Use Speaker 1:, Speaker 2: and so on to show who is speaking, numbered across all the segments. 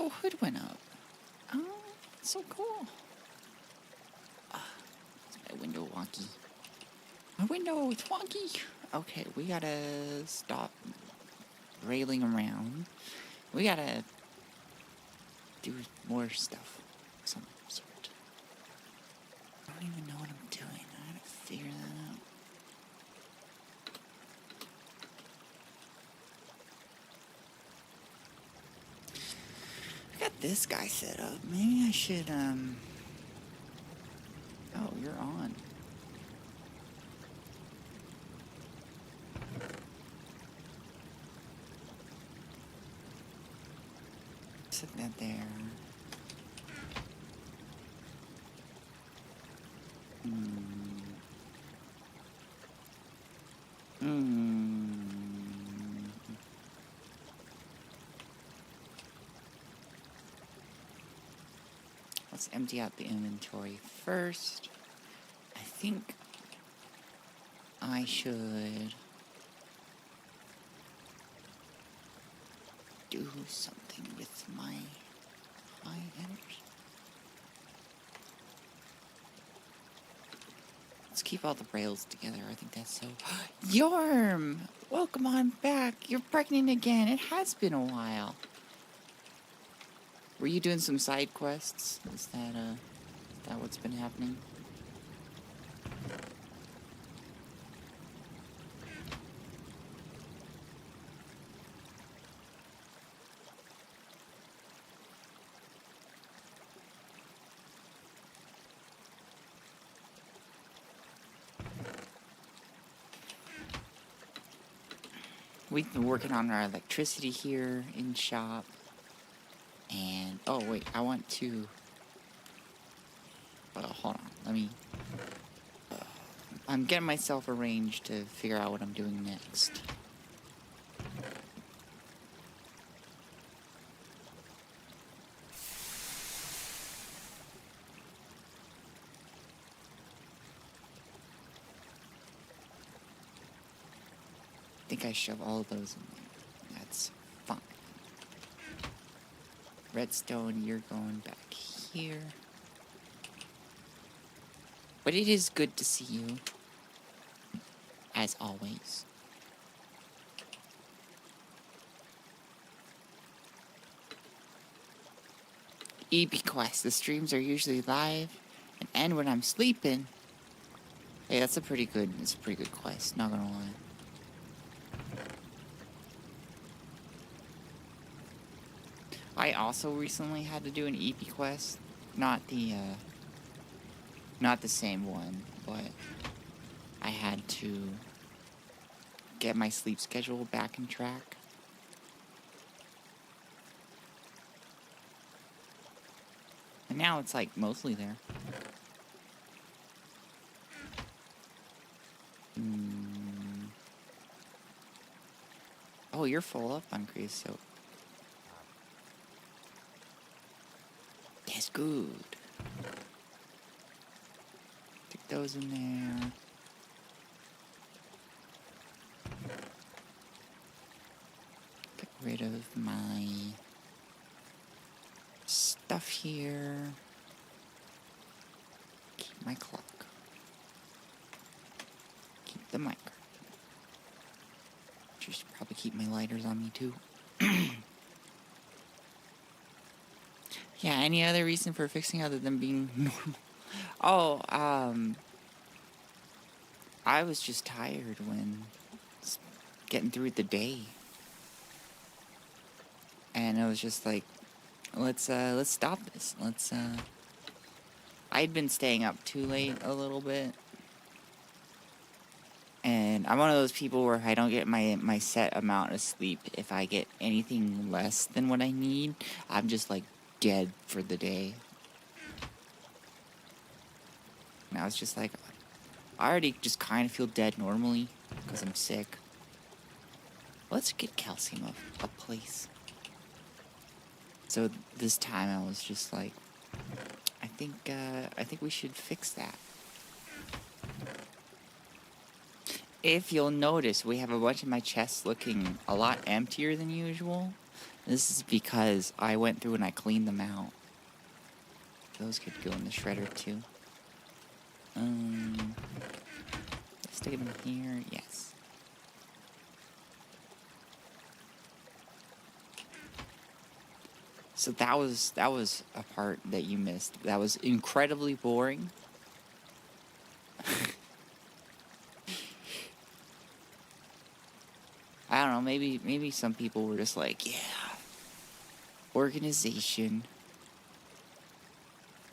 Speaker 1: Oh, hood went up. Oh, that's so cool. Is my window wonky? My window is wonky. Okay, we gotta stop railing around. We gotta do more stuff of some sort. I don't even know what I'm doing. I gotta figure that out. I got this guy set up. Maybe I should, Oh, you're on. Set that there. Let's empty out the inventory first. I think I should do something with my high energy. Let's keep all the rails together. I think that's so... Yorm! Welcome on back. You're pregnant again. It has been a while. Were you doing some side quests? Is that what's been happening? We've been working on our electricity here in shop. And, oh wait, I want to, hold on, let me, I'm getting myself arranged to figure out what I'm doing next. I think I shove all of those in there. That's fine. Redstone, you're going back here. But it is good to see you. As always. EB Quest. The streams are usually live and end when I'm sleeping. Hey, that's a pretty good quest, not gonna lie. I also recently had to do an EP quest, not the same one, but I had to get my sleep schedule back in track. And now it's like mostly there. Oh, you're full up on creosote. That's good. Stick those in there. Get rid of my stuff here. Keep my clock. Keep the mic. Should probably keep my lighters on me too. Yeah, any other reason for fixing other than being normal? Oh, I was just tired when getting through the day. And I was just like, let's stop this. I'd been staying up too late a little bit. And I'm one of those people where I don't get my set amount of sleep. If I get anything less than what I need, I'm just like dead for the day. And I was just like, I already just kind of feel dead normally because I'm sick. Let's get calcium a place. So this time I was just like, I think we should fix that. If you'll notice, we have a bunch of my chests looking a lot emptier than usual. This is because I went through and I cleaned them out. Those could go in the shredder too. Stick them in here. Yes. So that was a part that you missed. That was incredibly boring. I don't know, maybe some people were just like, yeah, organization.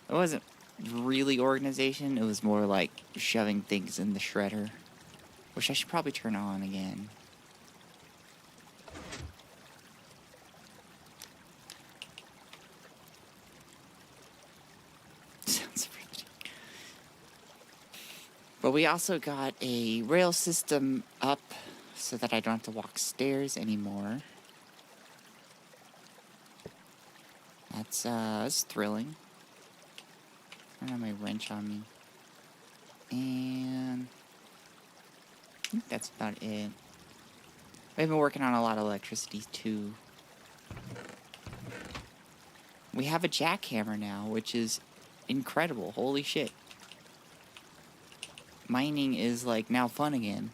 Speaker 1: It wasn't really organization, it was more like shoving things in the shredder, which I should probably turn on again. Sounds riveting. But we also got a rail system up so that I don't have to walk stairs anymore. That's thrilling. I don't have my wrench on me. And I think that's about it. We've been working on a lot of electricity too. We have a jackhammer now, which is incredible. Holy shit. Mining is like now fun again.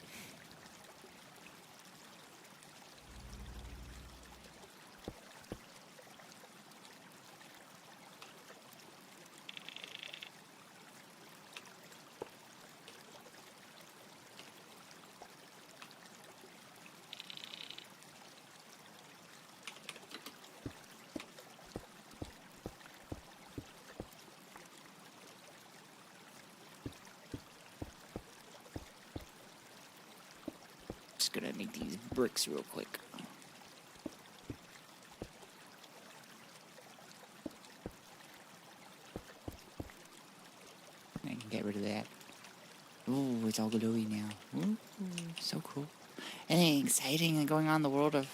Speaker 1: Just gonna make these bricks real quick. I can get rid of that. Ooh, it's all glowy now. Ooh, so cool. Anything exciting going on in the world of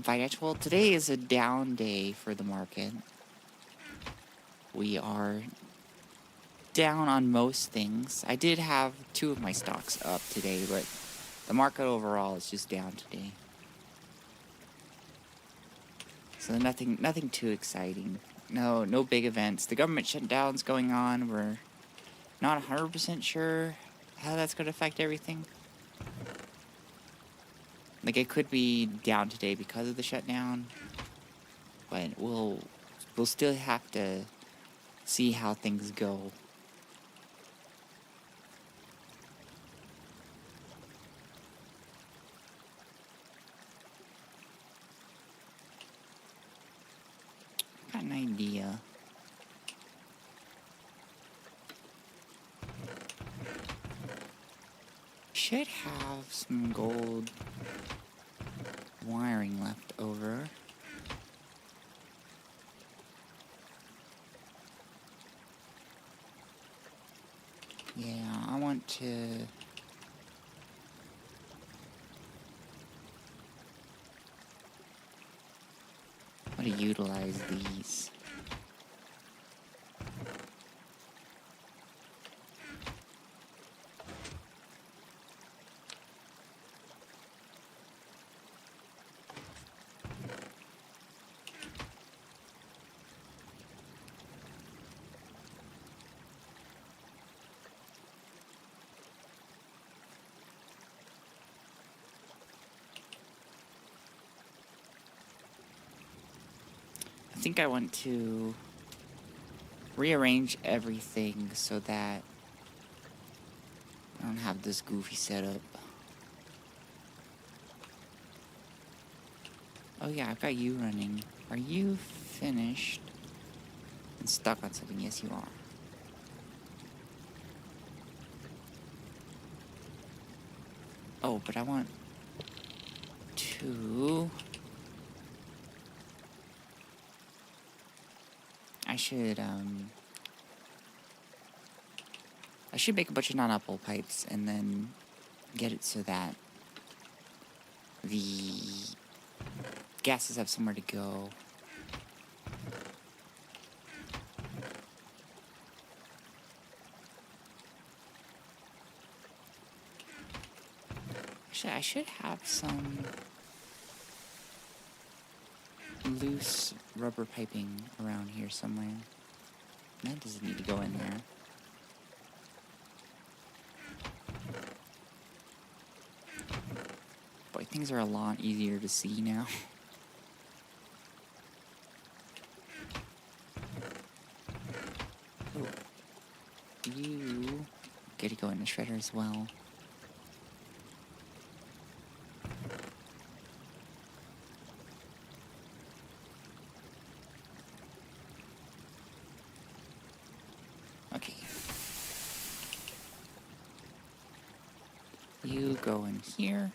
Speaker 1: financial? Today is a down day for the market. We are down on most things. I did have 2 of my stocks up today, but the market overall is just down today. So nothing too exciting. No big events. The government shutdown's going on. We're not 100% sure how that's going to affect everything. Like, it could be down today because of the shutdown, but we'll still have to see how things go. Got an idea. Should have some gold wiring left over. Yeah, I want to utilize these. I think I want to rearrange everything so that I don't have this goofy setup. Oh yeah, I've got you running. Are you finished and stuck on something? Yes, you are. Oh, but I want to... I should make a bunch of non-uphole pipes and then get it so that the gases have somewhere to go. Actually, I should have some... loose rubber piping around here somewhere. That doesn't need to go in there. Boy, things are a lot easier to see now. Oh. You get to go in the shredder as well. Okay. You go in here.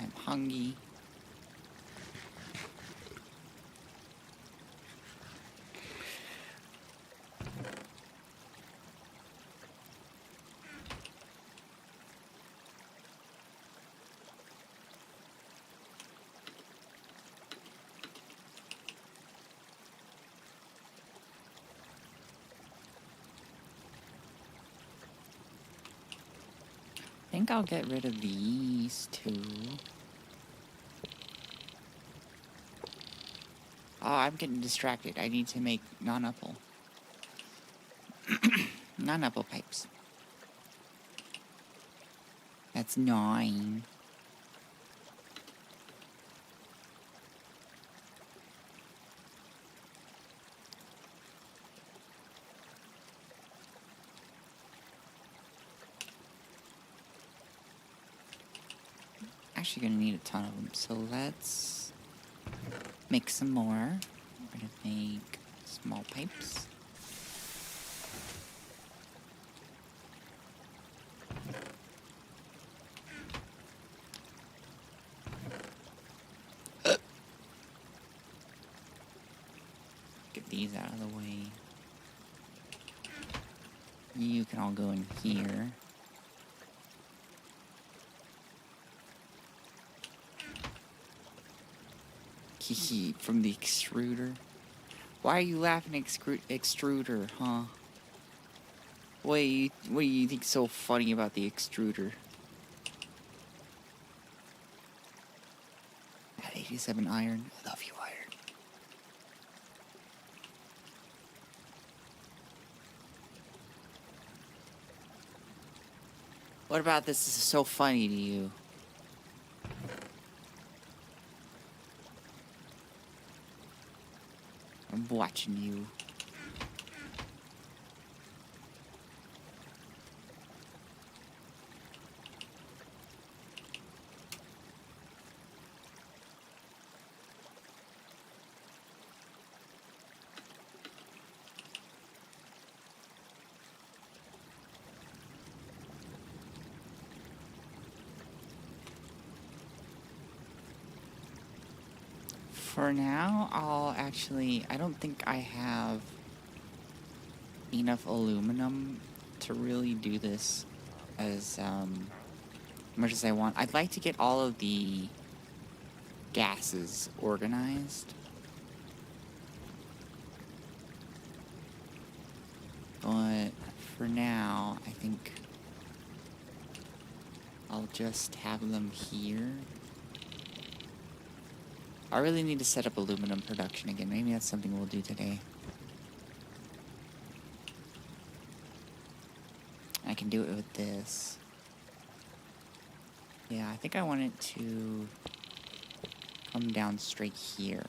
Speaker 1: I'm hungry. I think I'll get rid of these two. Oh, I'm getting distracted. I need to make non-apple. Non-apple pipes. That's 9. Actually gonna need a ton of them, so let's make some more. We're gonna make small pipes. Get these out of the way. You can all go in here. Hehe, from the extruder. Why are you laughing, extruder, huh? What do you think so funny about the extruder? At 87 iron. I love you, iron. What about this is so funny to you? I'm watching you. For now, I don't think I have enough aluminum to really do this as much as I want. I'd like to get all of the gases organized. But for now, I think I'll just have them here. I really need to set up aluminum production again. Maybe that's something we'll do today. I can do it with this. Yeah, I think I want it to come down straight here.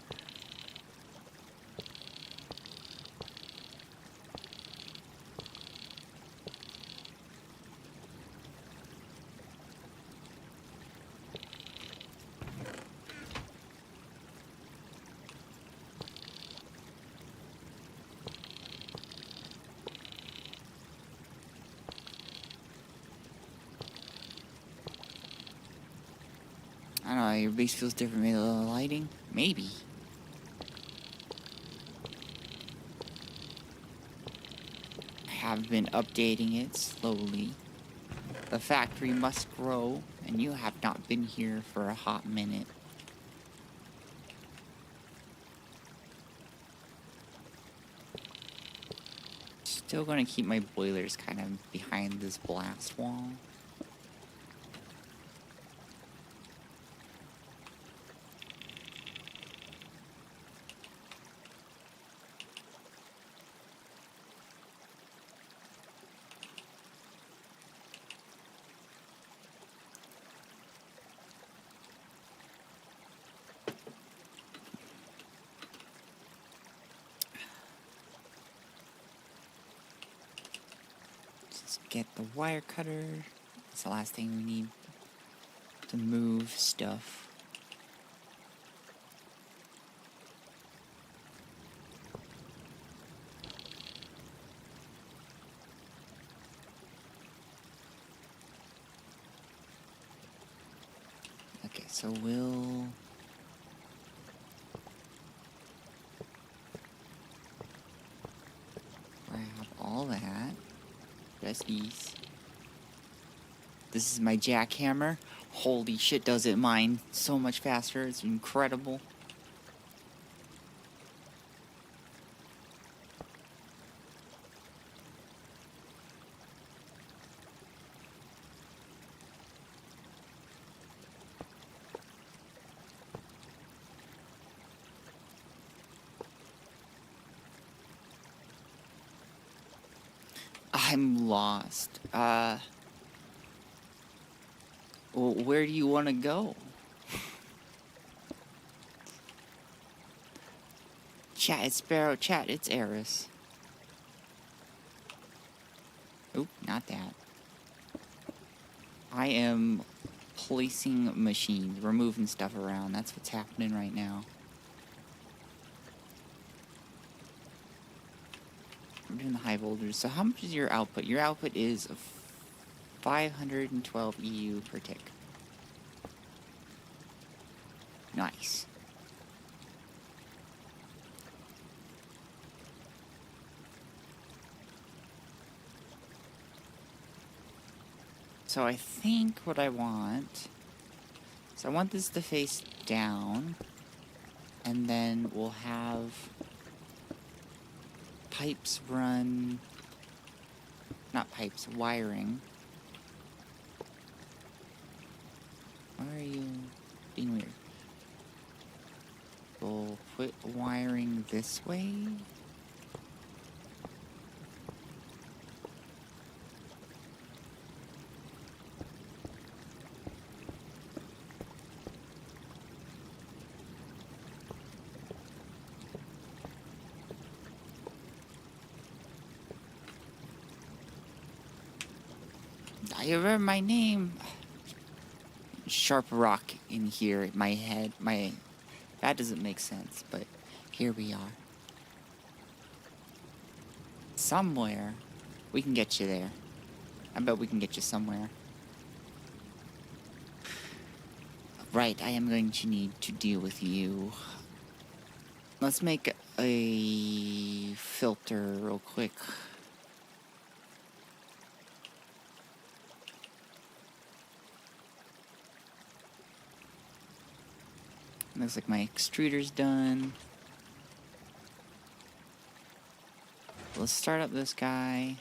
Speaker 1: I don't know, your base feels different, maybe a little lighting? Maybe. I have been updating it slowly. The factory must grow, and you have not been here for a hot minute. Still gonna keep my boilers kind of behind this blast wall. get the wire cutter. That's the last thing we need to move stuff. Okay, so we'll grab all that. Just these. This is my jackhammer. Holy shit, does it mine so much faster. It's incredible. I'm lost. Well, where do you want to go? Chat, it's Sparrow. Chat, it's Xaeros. Oop, not that. I am placing machines, removing stuff around. That's what's happening right now. We're doing the high voltage. So how much is your output? Your output is 512 EU per tick. Nice. So I think what I want... So I want this to face down. And then we'll have... pipes run... Not pipes, wiring. Why are you being weird? We'll put wiring this way. I remember my name. Sharp rock in here. My head. That doesn't make sense, but here we are. Somewhere we can get you there. I bet we can get you somewhere. Right, I am going to need to deal with you. Let's make a filter real quick. Looks like my extruder's done. Let's start up this guy.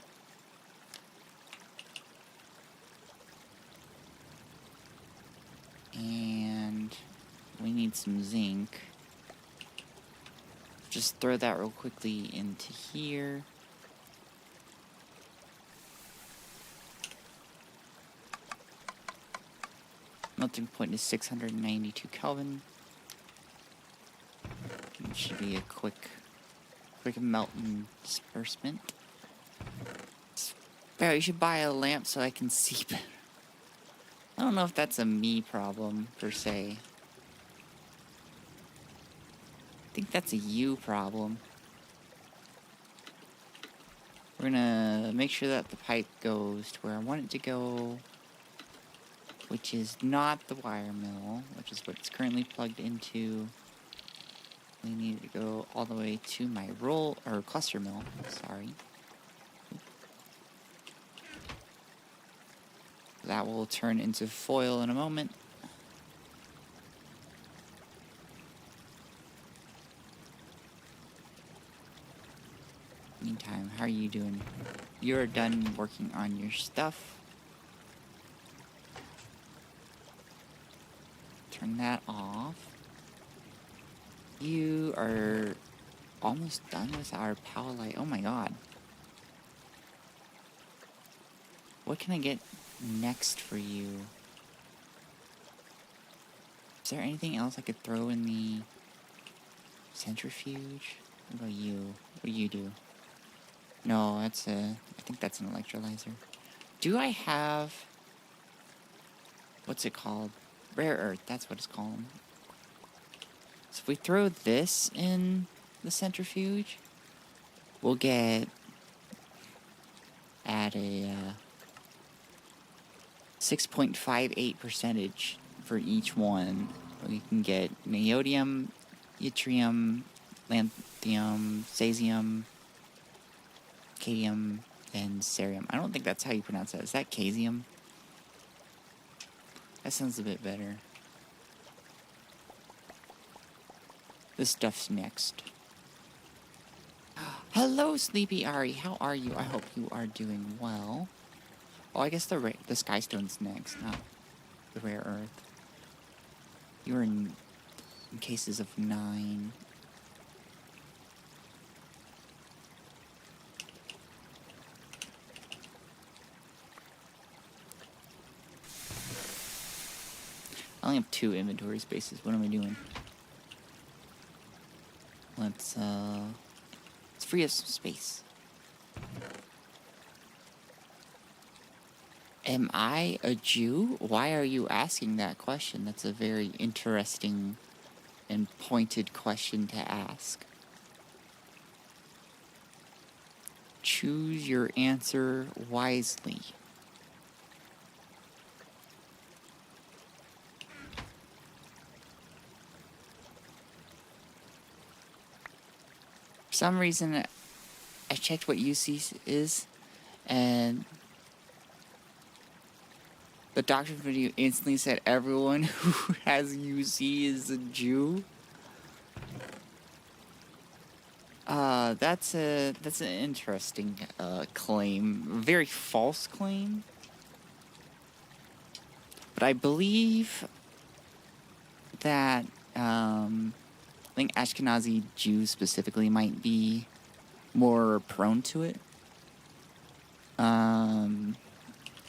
Speaker 1: And we need some zinc. Just throw that real quickly into here. Melting point is 692 Kelvin. It should be a quick melt and disbursement. Barry, you should buy a lamp so I can see better. I don't know if that's a me problem, per se. I think that's a you problem. We're gonna make sure that the pipe goes to where I want it to go, which is not the wire mill, which is what it's currently plugged into. We need to go all the way to my cluster mill, sorry. That will turn into foil in a moment. Meantime, how are you doing? You're done working on your stuff. Turn that off. You are almost done with our power light. Oh my god. What can I get next for you? Is there anything else I could throw in the centrifuge? What about you? What do you do? No, I think that's an electrolyzer. Do I have... What's it called? Rare earth, that's what it's called. So if we throw this in the centrifuge, we'll get... at a 6.58% for each one. We can get neodymium, yttrium, lanthanum, cesium, cadmium, and cerium. I don't think that's how you pronounce that. Is that casium? That sounds a bit better. This stuff's next. Hello, Sleepy Ari. How are you? I hope you are doing well. Oh, I guess the Skystone's next, not the rare earth. You're in cases of 9. I only have 2 inventory spaces. What am I doing? Let's free up some space. Am I a Jew? Why are you asking that question? That's a very interesting and pointed question to ask. Choose your answer wisely. For some reason, I checked what UC is, and the doctor video instantly said everyone who has UC is a Jew. That's an interesting claim. Very false claim. But I believe that I think Ashkenazi Jews specifically might be more prone to it.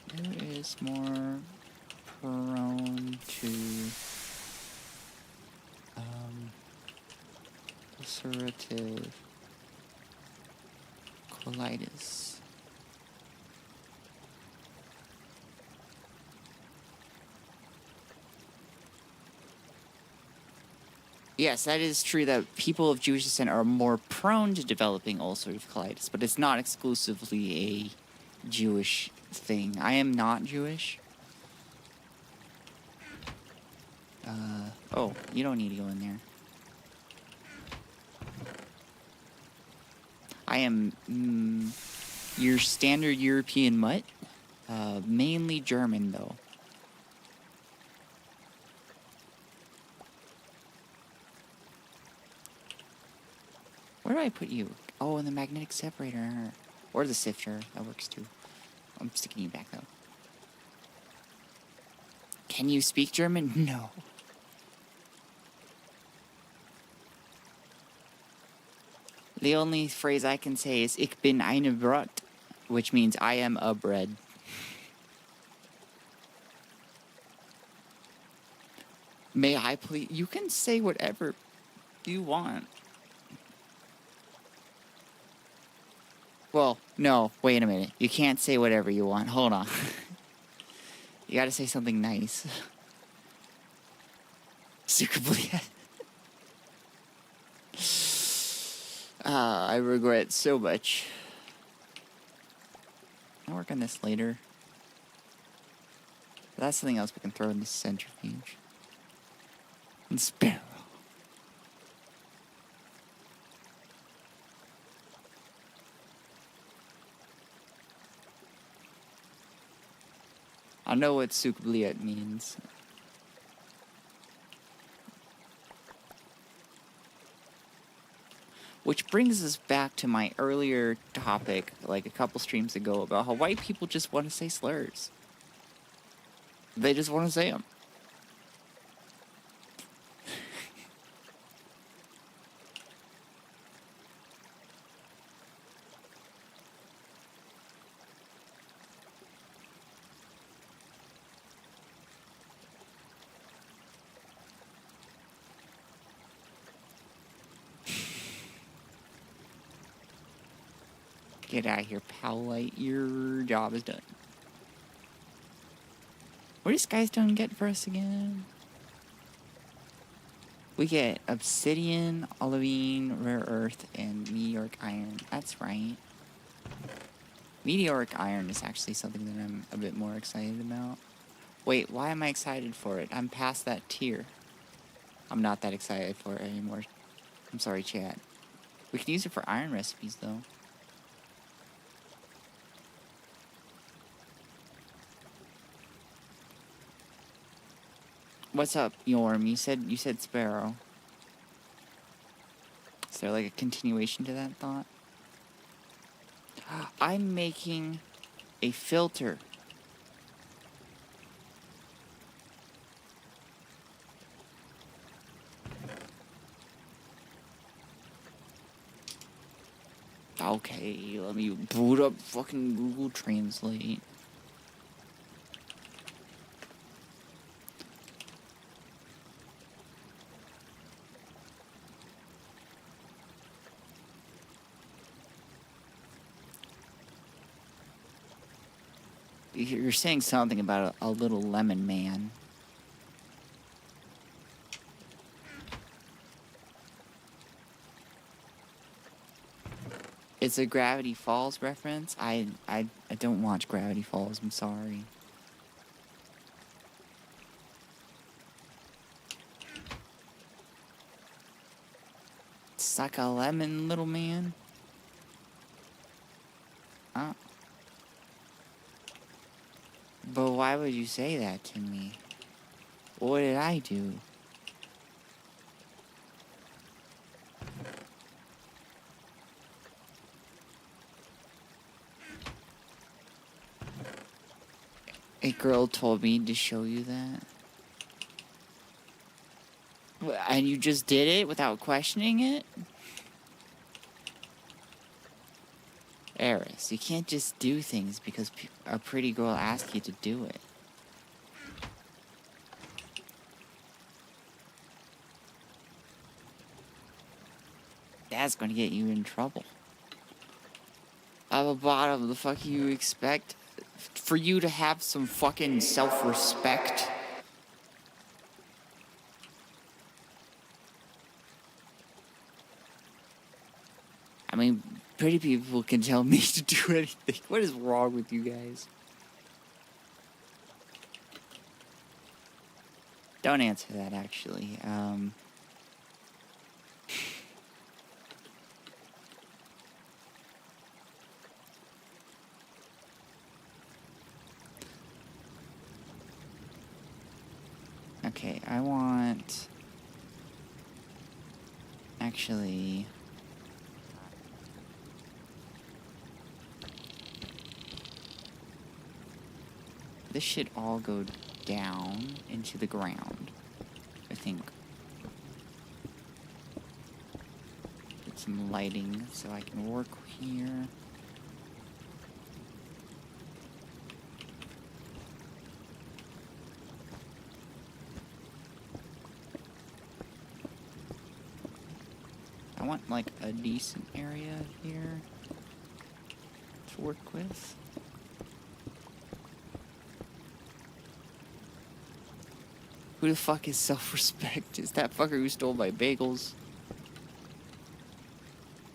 Speaker 1: Who is more prone to ulcerative colitis? Yes, that is true that people of Jewish descent are more prone to developing ulcerative colitis, but it's not exclusively a Jewish thing. I am not Jewish. Oh, you don't need to go in there. I am your standard European mutt, mainly German though. Where do I put you? Oh, in the magnetic separator. Or the sifter. That works too. I'm sticking you back though. Can you speak German? No. The only phrase I can say is Ich bin eine Brot, which means I am a bread. May I please? You can say whatever you want. Well, no, wait a minute. You can't say whatever you want. Hold on. You gotta say something nice. Secretly. I regret so much. I'll work on this later. That's something else we can throw in the centrifuge. And Sparrow. I know what Sukbliet means. Which brings us back to my earlier topic, like a couple streams ago, about how white people just want to say slurs. They just want to say them. Get out of here, Powlite. Your job is done. What does Skystone get for us again? We get obsidian, olivine, rare earth, and meteoric iron. That's right. Meteoric iron is actually something that I'm a bit more excited about. Wait, why am I excited for it? I'm past that tier. I'm not that excited for it anymore. I'm sorry, chat. We can use it for iron recipes, though. What's up, Yorm? You said Sparrow. Is there like a continuation to that thought? I'm making a filter. Okay, let me boot up fucking Google Translate. You're saying something about a little lemon man. It's a Gravity Falls reference. I don't watch Gravity Falls. I'm sorry. Suck a lemon, little man. Oh. But why would you say that to me? What did I do? A girl told me to show you that. And you just did it without questioning it? Eris, you can't just do things because a pretty girl asks you to do it. That's gonna get you in trouble. At the bottom, the fuck you expect for you to have some fucking self-respect? I mean, pretty people can tell me to do anything. What is wrong with you guys? Don't answer that, actually. Okay, I want... Actually... This should all go down into the ground, I think. Get some lighting so I can work here. I want like a decent area here to work with. Who the fuck is self-respect? Is that fucker who stole my bagels?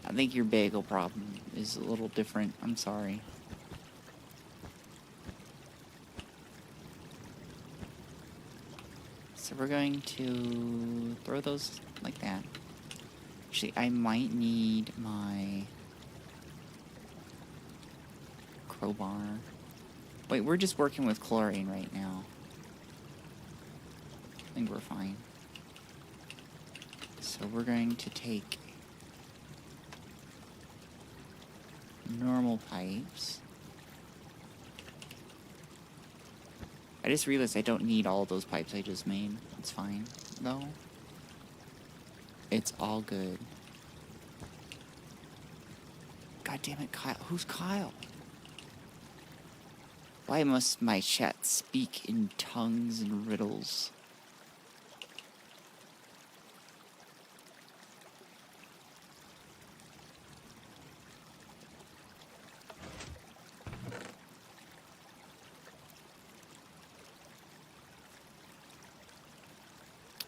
Speaker 1: I think your bagel problem is a little different. I'm sorry. So we're going to throw those like that. Actually, I might need my crowbar. Wait, we're just working with chlorine right now. I think we're fine. So we're going to take normal pipes. I just realized I don't need all those pipes I just made. It's fine, though. It's all good. God damn it, Kyle. Who's Kyle? Why must my chat speak in tongues and riddles?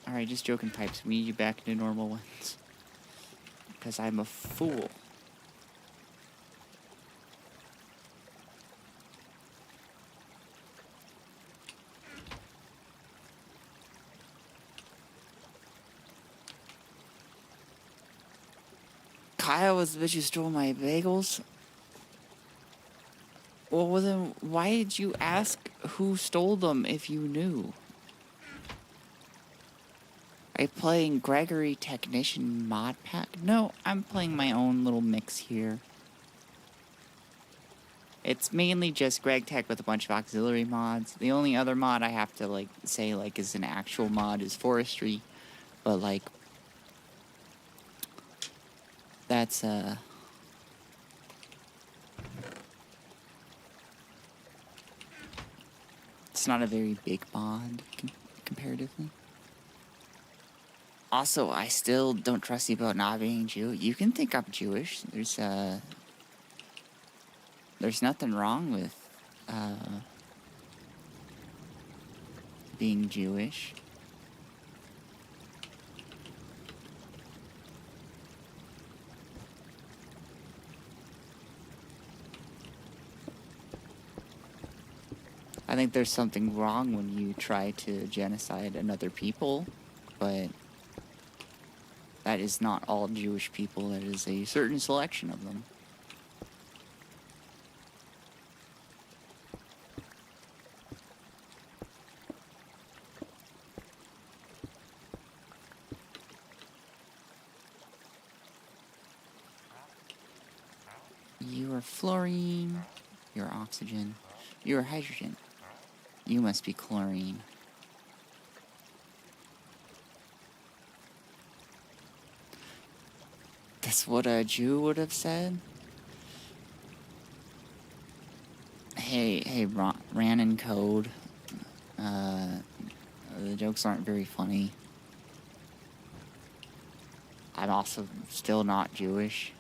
Speaker 1: Alright, just joking, Pipes. We need you back into normal ones. Because I'm a fool. Kyle was the bitch who stole my bagels. Well, then why did you ask who stole them if you knew? Are you playing Gregory Technician mod pack? No, I'm playing my own little mix here. It's mainly just Gregtech with a bunch of auxiliary mods. The only other mod I have to like say like is an actual mod is Forestry, but like that's it's not a very big mod comparatively. Also, I still don't trust you about not being Jew. You can think I'm Jewish. There's nothing wrong with being Jewish. I think there's something wrong when you try to genocide another people, but that is not all Jewish people. That is a certain selection of them. You are fluorine. You're oxygen. You are hydrogen. You must be chlorine. That's what a Jew would have said. Hey, ran in code. The jokes aren't very funny. I'm also still not Jewish.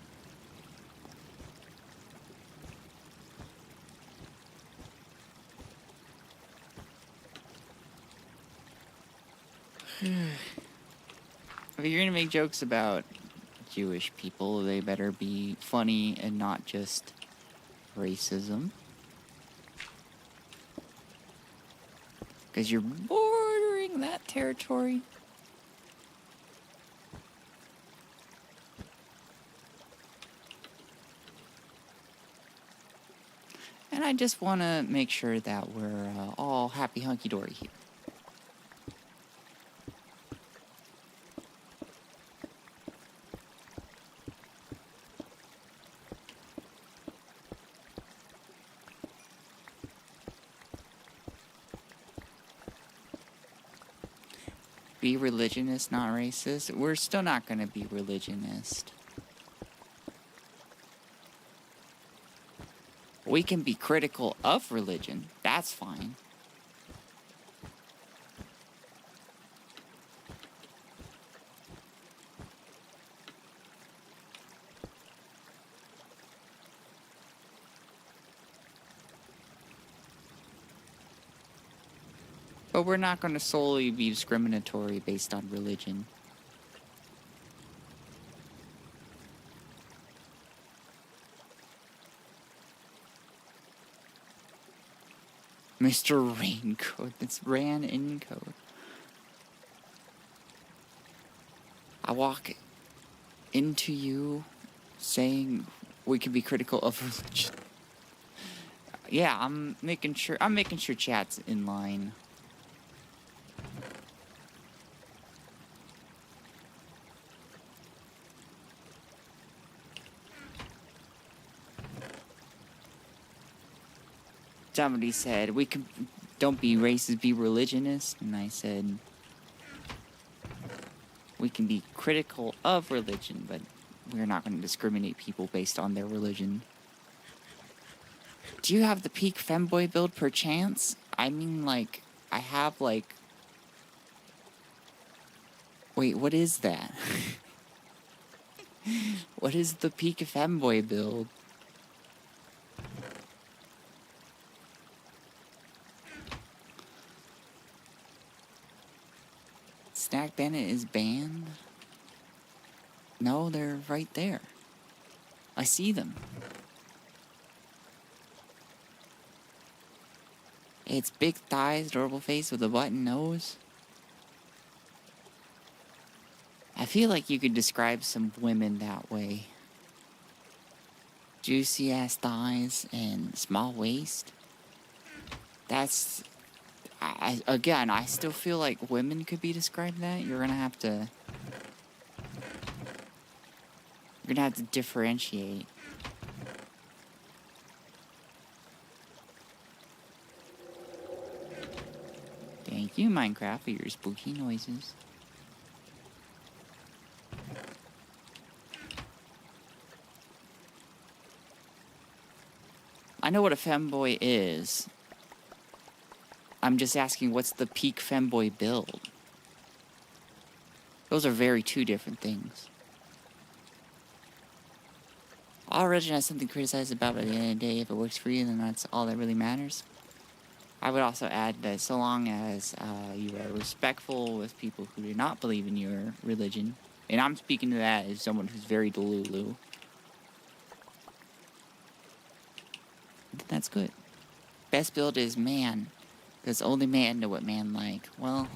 Speaker 1: If you're gonna make jokes about Jewish people, they better be funny and not just racism. Because you're bordering that territory. And I just want to make sure that we're all happy hunky-dory here. Be religionist, not racist. We're still not going to be religionist. We can be critical of religion. That's fine. But we're not going to solely be discriminatory based on religion. Mr. Raincoat, that's ran in code. I walk into you saying we can be critical of religion. Yeah, I'm making sure chat's in line. Somebody said, don't be racist, be religionist. And I said, we can be critical of religion, but we're not going to discriminate people based on their religion. Do you have the peak femboy build per chance? I mean, like, I have, like... Wait, what is that? What is the peak femboy build? Snack planet is banned? No, they're right there. I see them. It's big thighs, adorable face with a button nose. I feel like you could describe some women that way. Juicy ass thighs and small waist. That's... again, I still feel like women could be described that. You're gonna have to differentiate. Thank you, Minecraft, for your spooky noises. I know what a femboy is. I'm just asking, what's the peak femboy build? Those are two different things. All religion has something to criticize about, but at the end of the day, if it works for you, then that's all that really matters. I would also add that so long as you are respectful with people who do not believe in your religion, and I'm speaking to that as someone who's very delulu, that's good. Best build is man, because only man know what man like. Well,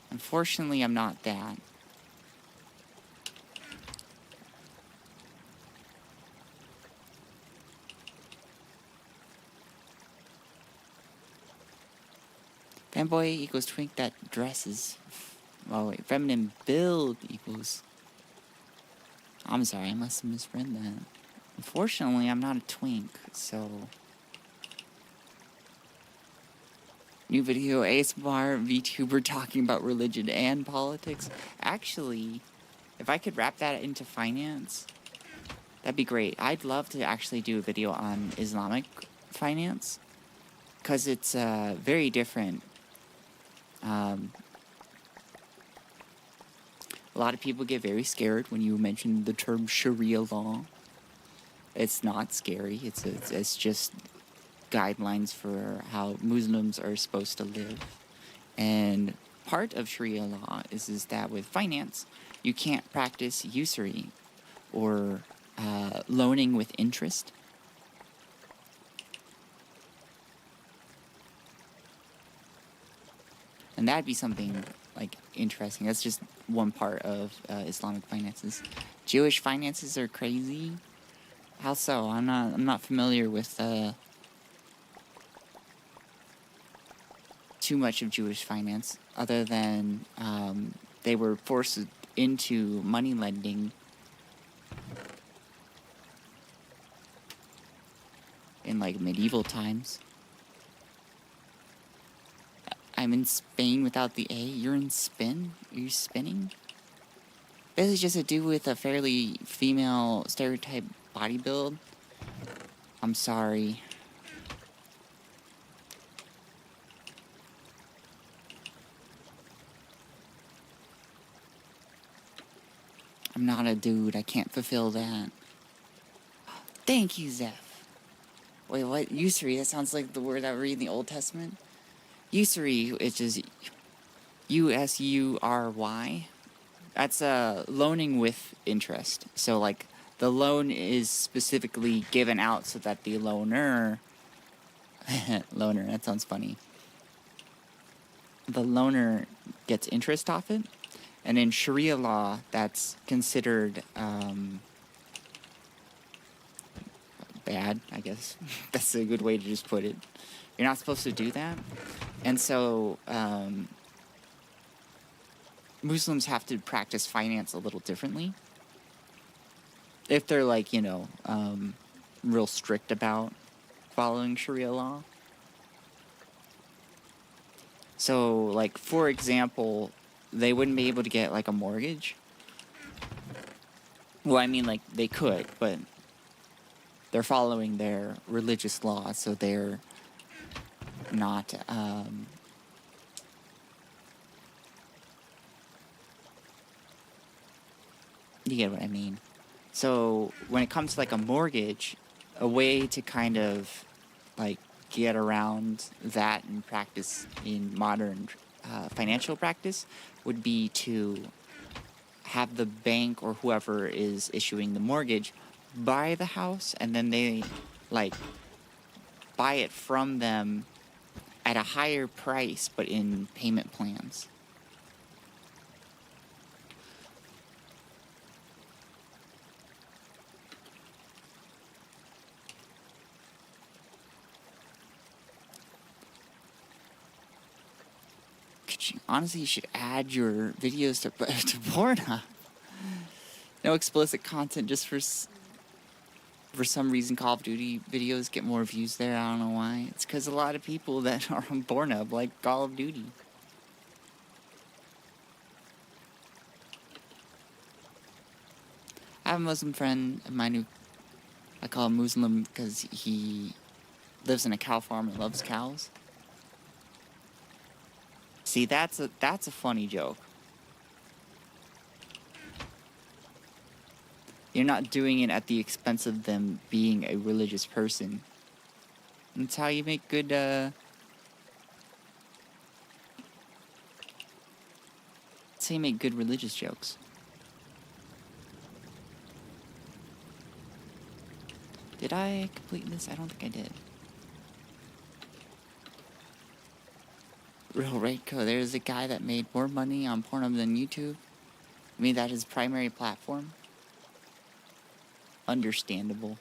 Speaker 1: unfortunately, I'm not that. Femboy equals twink that dresses. Oh wait, feminine build equals... I'm sorry, I must have misread that. Unfortunately, I'm not a twink, so... New video, ASMR, Vtuber talking about religion and politics. Actually, if I could wrap that into finance, that'd be great. I'd love to actually do a video on Islamic finance, because it's very different. A lot of people get very scared when you mention the term Sharia law. It's not scary. It's just guidelines for how Muslims are supposed to live. And part of Sharia law is that with finance, you can't practice usury or loaning with interest. And that'd be something like interesting. That's just one part of Islamic finances. Jewish finances are crazy. How so? I'm not familiar with too much of Jewish finance, other than they were forced into money lending in like medieval times. I'm in Spain without the A. You're in spin? Are you spinning? This is just a dude with a fairly female stereotype body build. I'm sorry. I'm not a dude. I can't fulfill that. Thank you, Zeph. Wait, what? Usury? That sounds like the word I read in the Old Testament. Usury, which is U-S-U-R-Y. That's loaning with interest. So, like, the loan is specifically given out so that the loaner... loaner, that sounds funny. The loaner gets interest off it. And in Sharia law, that's considered bad, I guess. That's a good way to just put it. You're not supposed to do that. And so Muslims have to practice finance a little differently. If they're like, you know, real strict about following Sharia law. So, like, for example, they wouldn't be able to get, like, a mortgage. Well, I mean, like, they could, but they're following their religious law, so they're not, you get what I mean. So, when it comes to, like, a mortgage, a way to kind of, like, get around that and practice in modern financial practice would be to have the bank or whoever is issuing the mortgage buy the house, and then they like buy it from them at a higher price but in payment plans. Honestly, you should add your videos to Pornhub. No explicit content, just for some reason Call of Duty videos get more views there. I don't know why. It's because a lot of people that are on Pornhub like Call of Duty. I have a Muslim friend of mine who I call him Muslim because he lives in a cow farm and loves cows. See, that's a funny joke. You're not doing it at the expense of them being a religious person. That's how you make good, that's how you make good religious jokes. Did I complete this? I don't think I did. Real Raidco, there's a guy that made more money on Pornhub than YouTube. I mean, that his primary platform. Understandable.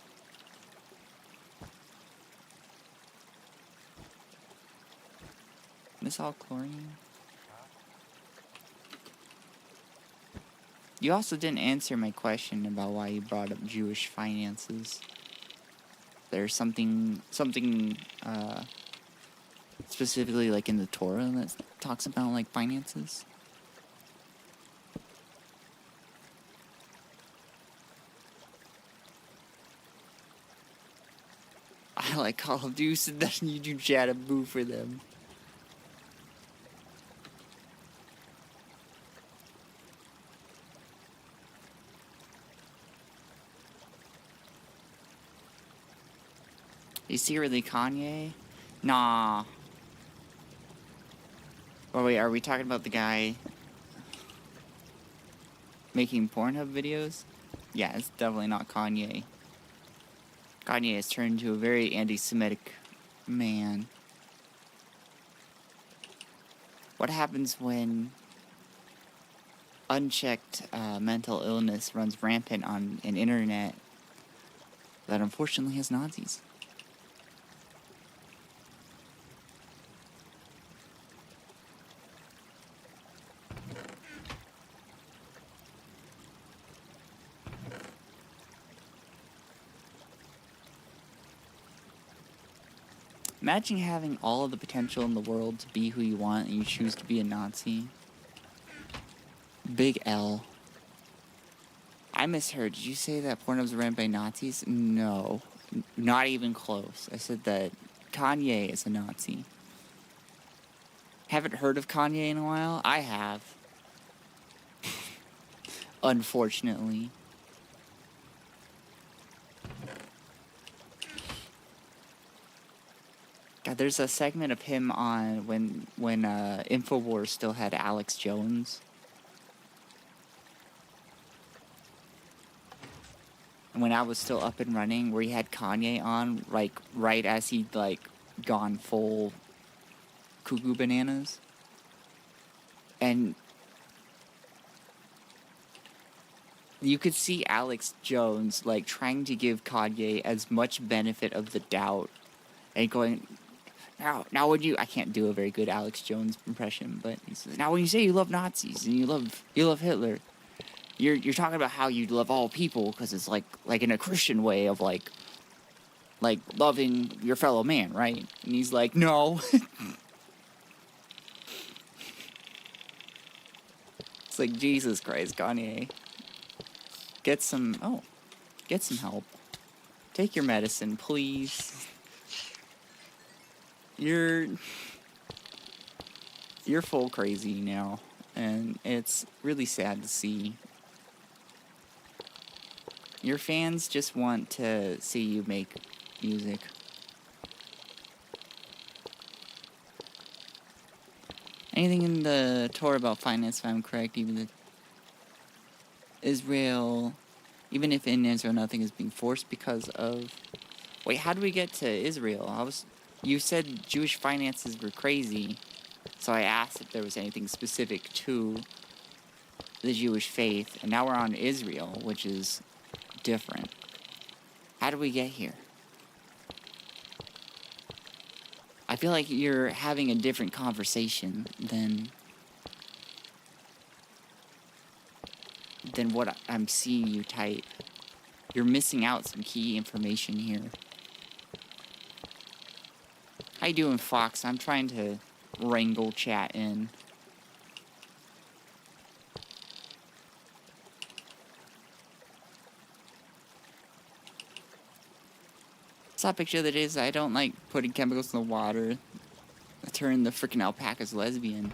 Speaker 1: Is this all chlorine? You also didn't answer my question about why you brought up Jewish finances. There's something specifically like in the Torah that talks about like finances. I like Call of Duty, and then you do chat and boo for them. You secretly Kanye? Nah. Oh wait, are we talking about the guy making Pornhub videos? Yeah, it's definitely not Kanye. Kanye has turned into a very anti-Semitic man. What happens when unchecked mental illness runs rampant on an internet that unfortunately has Nazis? Imagine having all of the potential in the world to be who you want and you choose to be a Nazi. Big L. I misheard. Did you say that Pornhub's ran by Nazis? No. Not even close. I said that Kanye is a Nazi. Haven't heard of Kanye in a while? I have. Unfortunately. God, there's a segment of him on when InfoWars still had Alex Jones. And when I was still up and running, where he had Kanye on, like, right as he'd, like, gone full cuckoo bananas. And you could see Alex Jones, like, trying to give Kanye as much benefit of the doubt. And going, now when you... I can't do a very good Alex Jones impression, but he says, now when you say you love Nazis and you love Hitler, you're talking about how you love all people, because it's like in a Christian way of like loving your fellow man, right? And he's like, no. It's like, Jesus Christ, Kanye. Get some help. Take your medicine, please. You're full crazy now, and it's really sad to see. Your fans just want to see you make music. Anything in the Torah about finance, if I'm correct, even if in Israel nothing is being forced because of... Wait, how do we get to Israel? You said Jewish finances were crazy, so I asked if there was anything specific to the Jewish faith, and now we're on Israel, which is different. How do we get here? I feel like you're having a different conversation than what I'm seeing you type. You're missing out some key information here. How you doing, Fox? I'm trying to wrangle chat in. Topic of the day is I don't like putting chemicals in the water. I turn the freaking alpacas lesbian.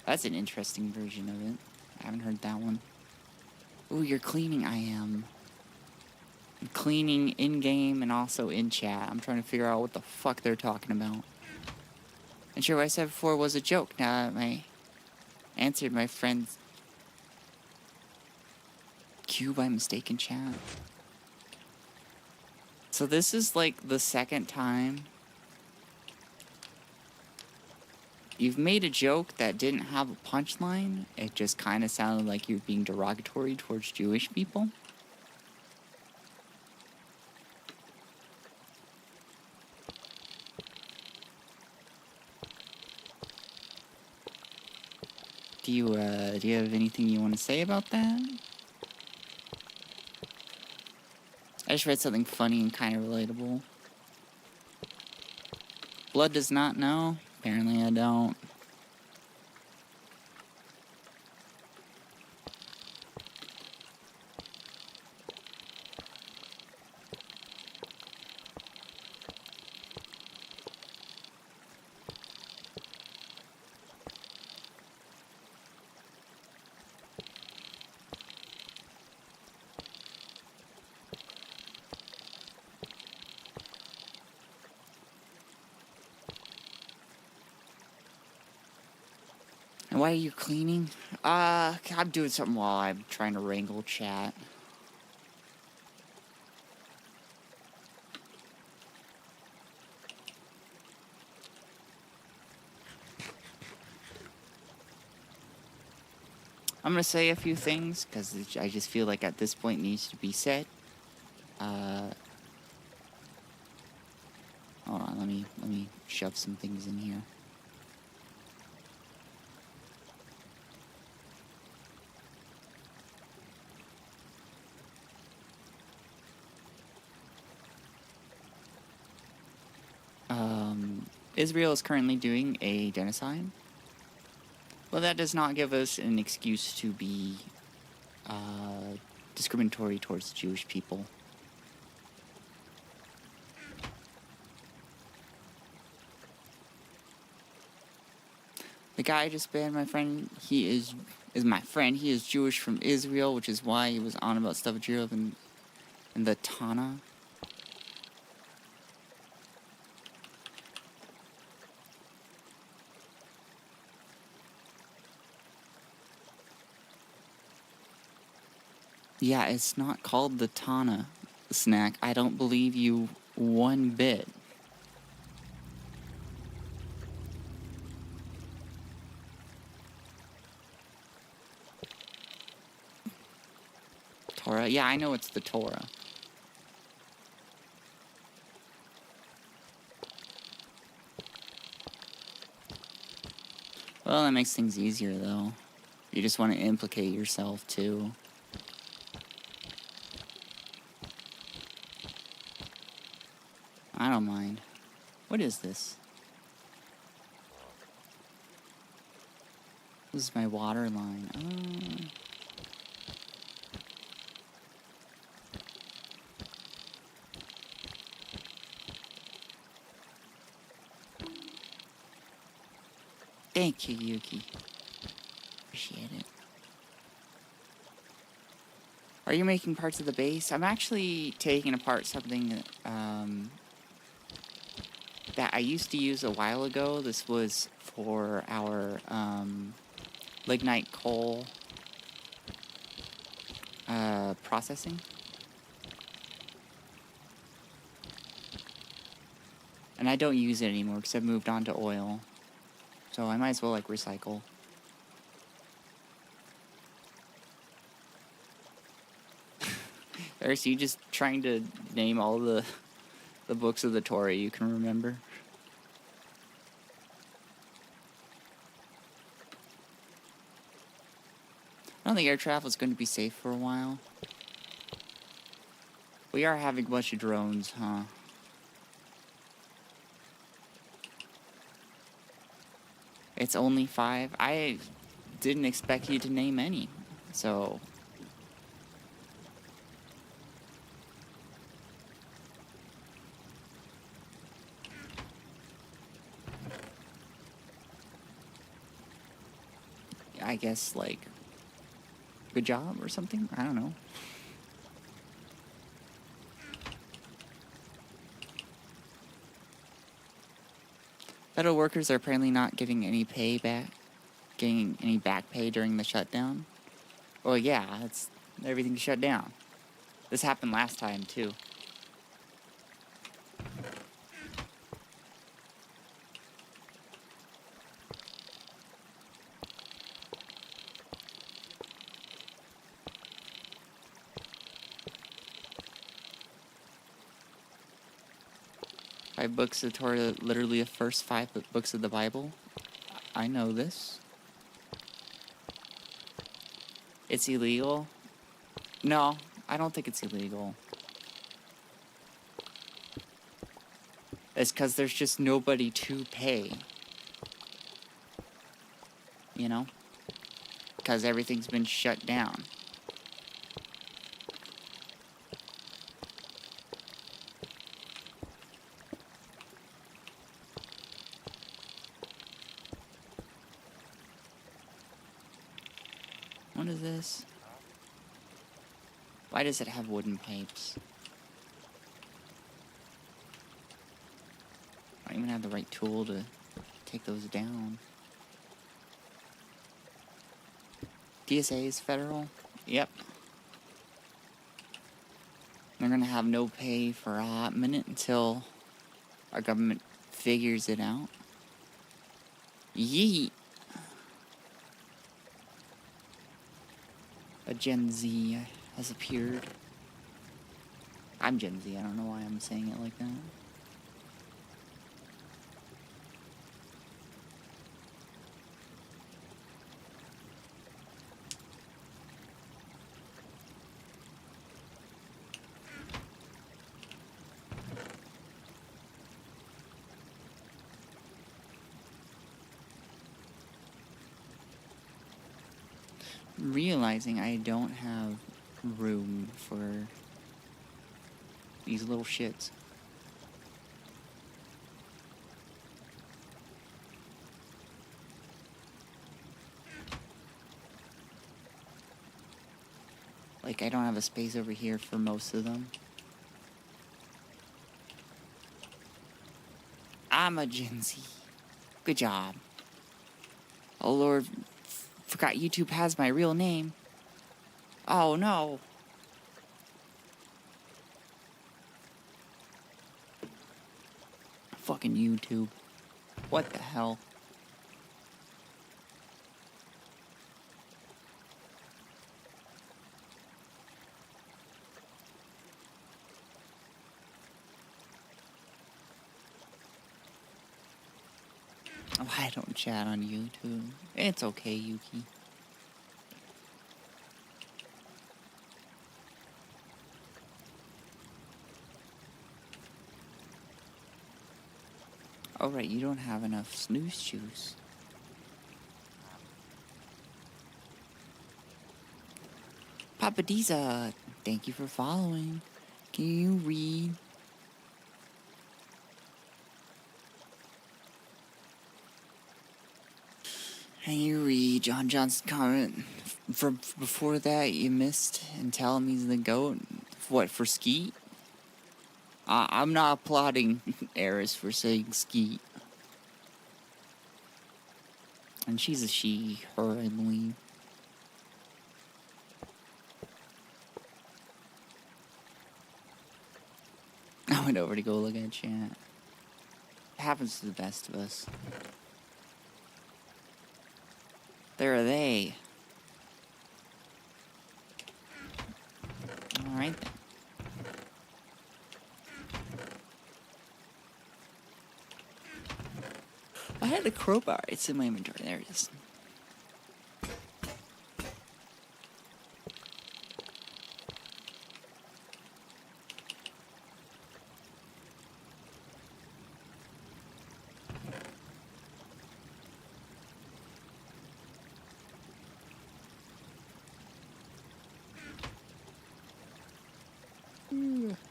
Speaker 1: That's an interesting version of it. I haven't heard that one. Ooh, you're cleaning. I am. I'm cleaning in-game and also in chat. I'm trying to figure out what the fuck they're talking about. And sure, what I said before was a joke. Now I answered my friend's Q by mistake in chat. So this is like the second time you've made a joke that didn't have a punchline. It just kind of sounded like you're being derogatory towards Jewish people. Do you have anything you want to say about that? I just read something funny and kind of relatable. Blood does not know? Apparently I don't. And why are you cleaning? I'm doing something while I'm trying to wrangle chat. I'm gonna say a few things, because I just feel like at this point it needs to be said. Hold on, let me shove some things in here. Israel is currently doing a genocide. Well, that does not give us an excuse to be discriminatory towards the Jewish people. The guy I just banned, my friend, he is my friend. He is Jewish from Israel, which is why he was on about stuff with Europe and the Tana. Yeah, it's not called the Tana snack. I don't believe you one bit. Torah? Yeah, I know it's the Torah. Well, that makes things easier, though. You just want to implicate yourself, too. I don't mind. What is this? This is my water line. Oh. Thank you, Yuki. Appreciate it. Are you making parts of the base? I'm actually taking apart something that, that I used to use a while ago. This was for our lignite coal processing. And I don't use it anymore because I've moved on to oil. So I might as well like recycle. Or so you just trying to name all the books of the Torah you can remember. I don't think air travel is going to be safe for a while. We are having a bunch of drones, huh? It's only 5. I didn't expect you to name any, so... I guess, like, good job or something? I don't know. Federal workers are apparently not getting any pay back, getting any back pay during the shutdown. Well, yeah, everything's shut down. This happened last time, too. Five books of Torah, literally the first 5 books of the Bible. I know this. It's illegal? No, I don't think it's illegal. It's because there's just nobody to pay. You know? Because everything's been shut down. What is this? Why does it have wooden pipes? I don't even have the right tool to take those down. DSA is federal? Yep. They're gonna have no pay for a hot minute until our government figures it out. Yeet! A Gen Z has appeared. I'm Gen Z, I don't know why I'm saying it like that. Realizing I don't have room for these little shits. Like, I don't have a space over here for most of them. I'm a Gen Z. Good job. Oh Lord, forgot YouTube has my real name. Oh no. Fucking YouTube. What the hell? Oh, I don't chat on YouTube. It's okay, Yuki. Oh, right, you don't have enough snooze juice. Papa Diza, thank you for following. Can you read? Can you read John Johnson's comment from before that you missed and tell him he's the GOAT? What, for Skeet? I'm not applauding Eris for saying skeet. And she's a she, her, I believe. I went over to go look at chat. It happens to the best of us. There are they. Alright then. I had a crowbar. It's in my inventory. There it is.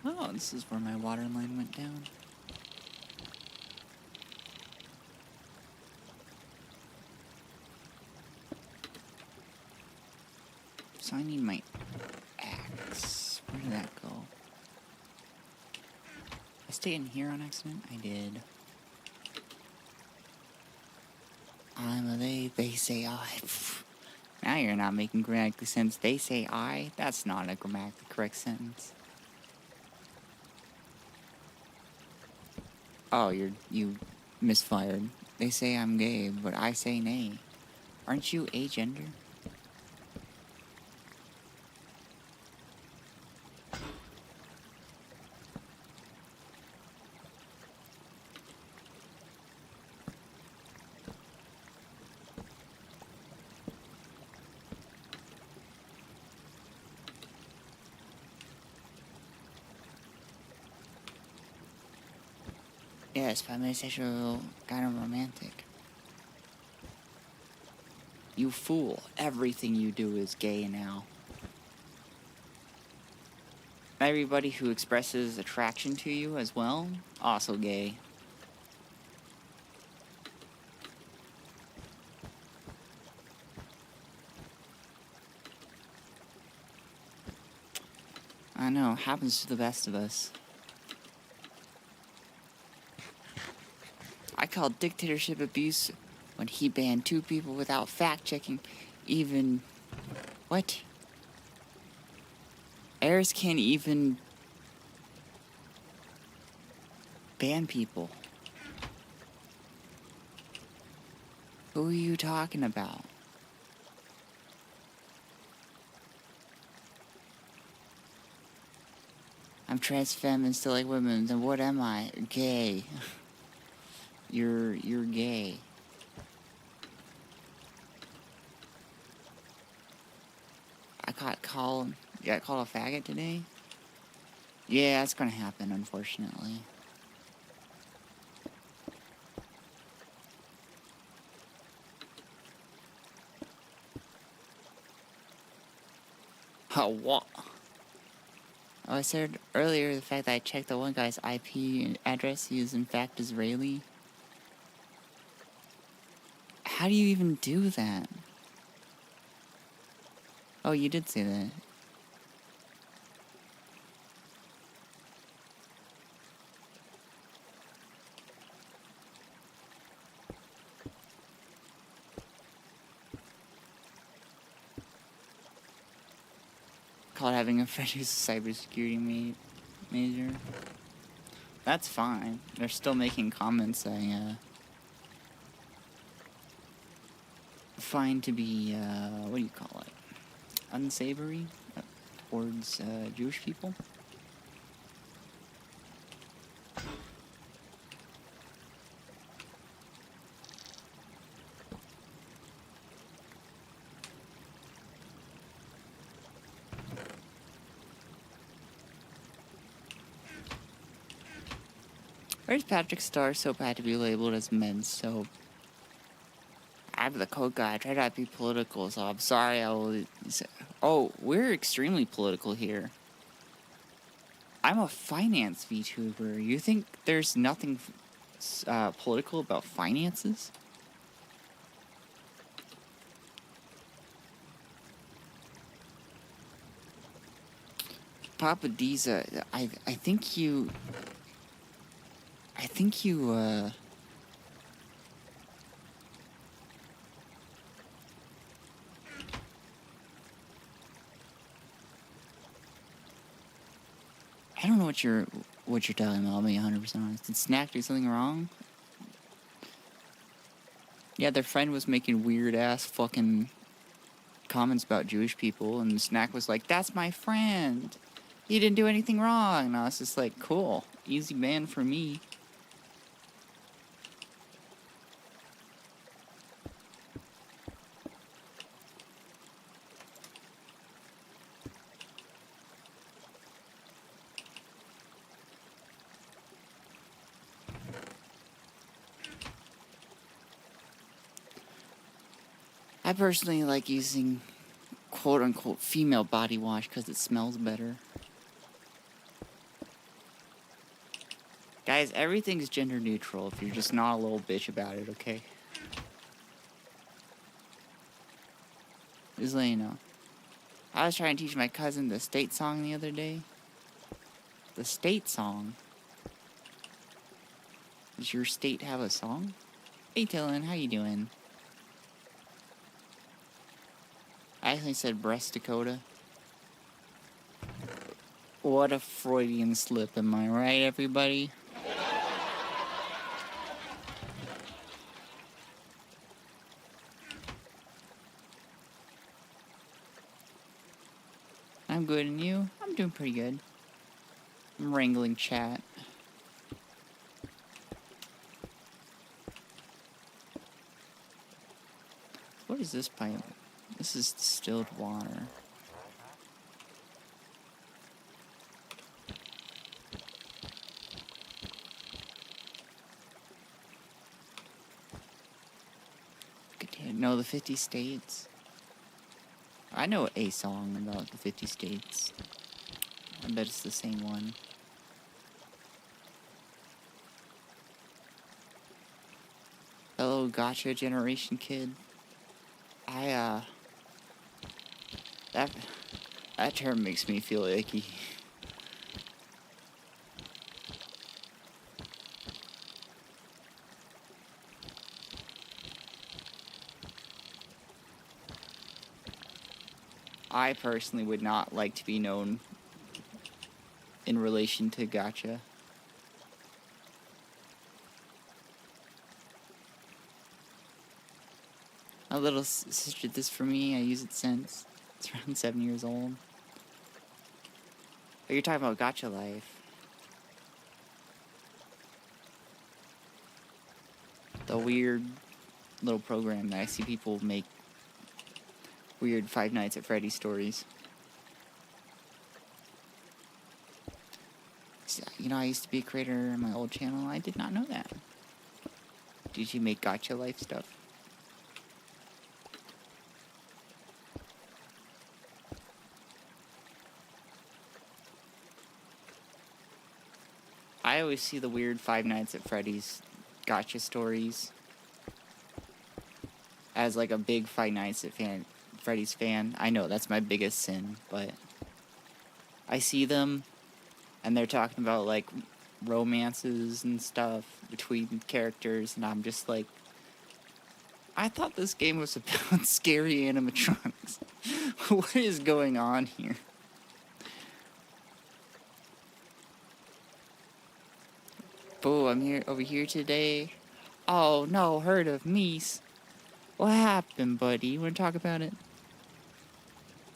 Speaker 1: Oh, this is where my water line went down. So I need my axe. Where did that go? I stayed in here on accident? I did. I'm a they say I. Now you're not making grammatically sense. They say I? That's not a grammatically correct sentence. Oh, you misfired. They say I'm gay, but I say nay. Aren't you agender? Yes, bisexual, kind of romantic. You fool. Everything you do is gay now. Everybody who expresses attraction to you as well, also gay. I know, happens to the best of us. I call dictatorship abuse when he banned 2 people without fact-checking even... What? Eris can't even ban people. Who are you talking about? I'm trans femme and still like women, then what am I? Gay. You're gay. You got called a faggot today? Yeah, that's gonna happen, unfortunately. Oh, what? Oh, I said earlier the fact that I checked the one guy's IP address, he is in fact Israeli. How do you even do that? Oh, you did say that. Called having a friend who's a cybersecurity major. That's fine. They're still making comments I find to be, what do you call it? Unsavory towards Jewish people. Where's Patrick Star soap had to be labeled as men's soap? I'm the code guy. I try not to be political, so I'm sorry. I will. Oh, we're extremely political here. I'm a finance Vtuber. You think there's nothing political about finances? Papa Diza, I think you I think you, I don't know what you're talking about. I'll be 100% honest. Did Snack do something wrong? Yeah, their friend was making weird ass fucking comments about Jewish people, and Snack was like, "That's my friend. He didn't do anything wrong." And I was just like, "Cool, easy man for me." I personally like using quote-unquote female body wash because it smells better. Guys, everything's gender neutral if you're just not a little bitch about it, okay? Just letting you know. I was trying to teach my cousin the state song the other day. The state song? Does your state have a song? Hey Dylan, how you doing? I actually said Breast Dakota. What a Freudian slip, am I right, everybody? I'm good, and you? I'm doing pretty good. I'm wrangling chat. What is this pipe? This is distilled water. No, the 50 states. I know a song about the 50 states. I bet it's the same one. Hello, gotcha generation kid. That term makes me feel icky. I personally would not like to be known in relation to gotcha. My little sister did this for me. I use it since. It's around 7 years old. Oh, you're talking about gotcha life. The weird little program that I see people make weird Five Nights at Freddy's stories. You know, I used to be a creator on my old channel. I did not know that. Did you make gotcha life stuff? I always see the weird Five Nights at Freddy's gotcha stories as like a big Five Nights at Freddy's fan. I know that's my biggest sin, but I see them and they're talking about like romances and stuff between characters, and I'm just like, I thought this game was about scary animatronics. What is going on here? Boo, I'm here over here today. Oh no, heard of Meese. What happened, buddy? You wanna talk about it?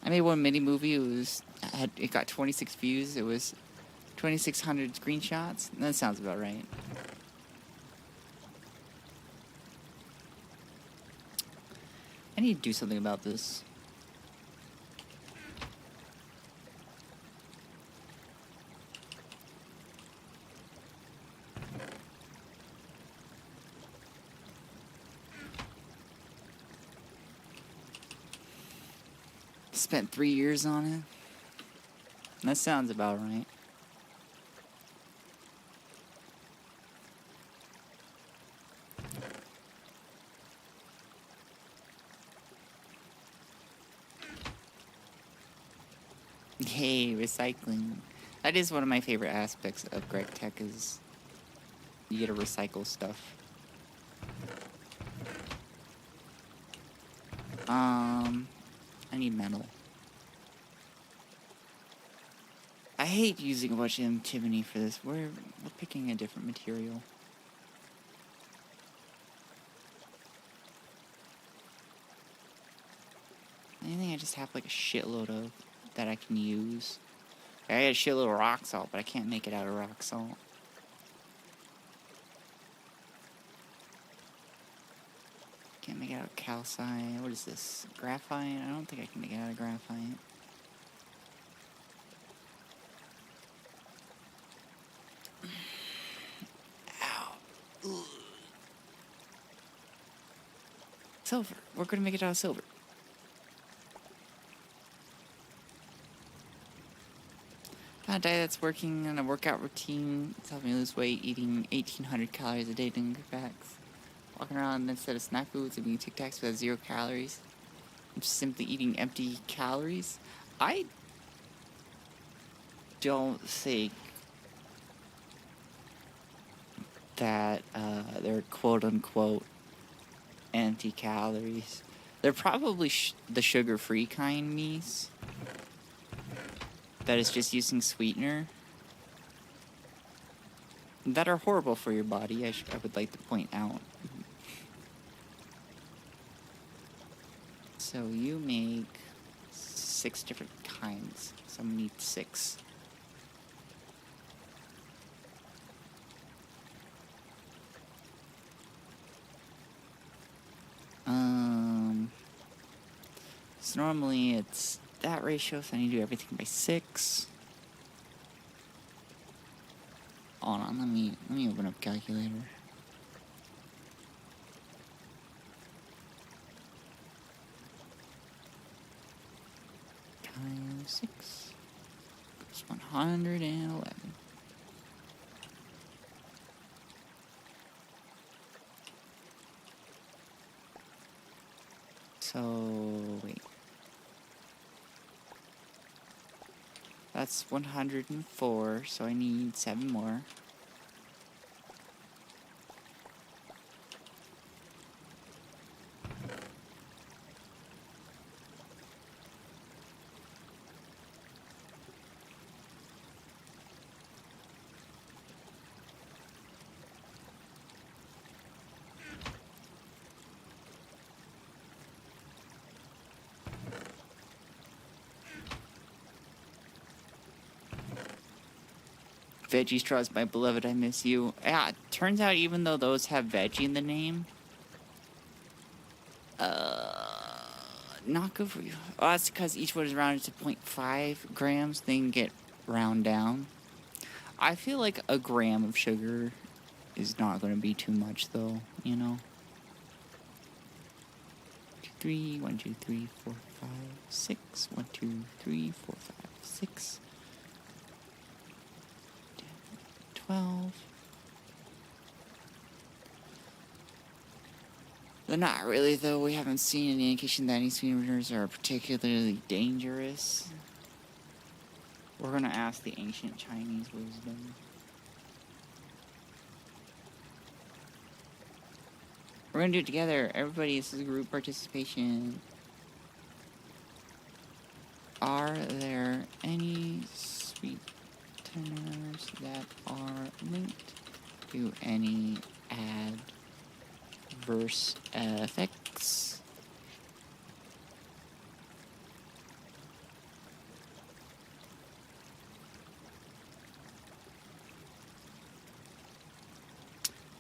Speaker 1: I made one mini movie. It got 26 views. It was 2,600 screenshots. That sounds about right. I need to do something about this. Spent 3 years on it. That sounds about right. Hey, recycling. That is one of my favorite aspects of Gregtech is You gotta recycle stuff. I need metal. I hate using a bunch of antimony for this. We're picking a different material. Anything I just have like a shitload of that I can use. I got a shitload of rock salt, but I can't make it out of rock salt. Can't make it out of calcite. What is this? Graphite? I don't think I can make it out of graphite. Ow. Ugh. Silver. We're gonna make it out of silver. Found a diet that's working on a workout routine. It's helping me lose weight, eating 1,800 calories a day doing kickbacks. Walking around instead of snack foods and eating Tic Tacs with 0 calories. I'm just simply eating empty calories. I don't think that they're quote-unquote empty calories. They're probably the sugar-free kind me's that is just using sweetener that are horrible for your body, I would like to point out. So you make 6 different kinds. So I'm gonna need 6. So normally it's that ratio, so I need to do everything by 6. Hold on, let me open up calculator. Times 6 equals 111. So wait. That's 104, so I need 7 more. Veggie straws, my beloved, I miss you. Yeah, it turns out even though those have veggie in the name, not good for you. Oh, that's because each one is rounded to 0.5 grams, then get round down. I feel like a gram of sugar is not going to be too much, though, you know? 1, 2, 3, 4, 5, 6. 1, 2, 3, 4, 5, 6. 12. They're not really, though. We haven't seen any indication that any sweeteners are particularly dangerous. We're gonna ask the ancient Chinese wisdom. We're gonna do it together. Everybody, this is group participation. Are there any sweeteners that are linked to any adverse effects?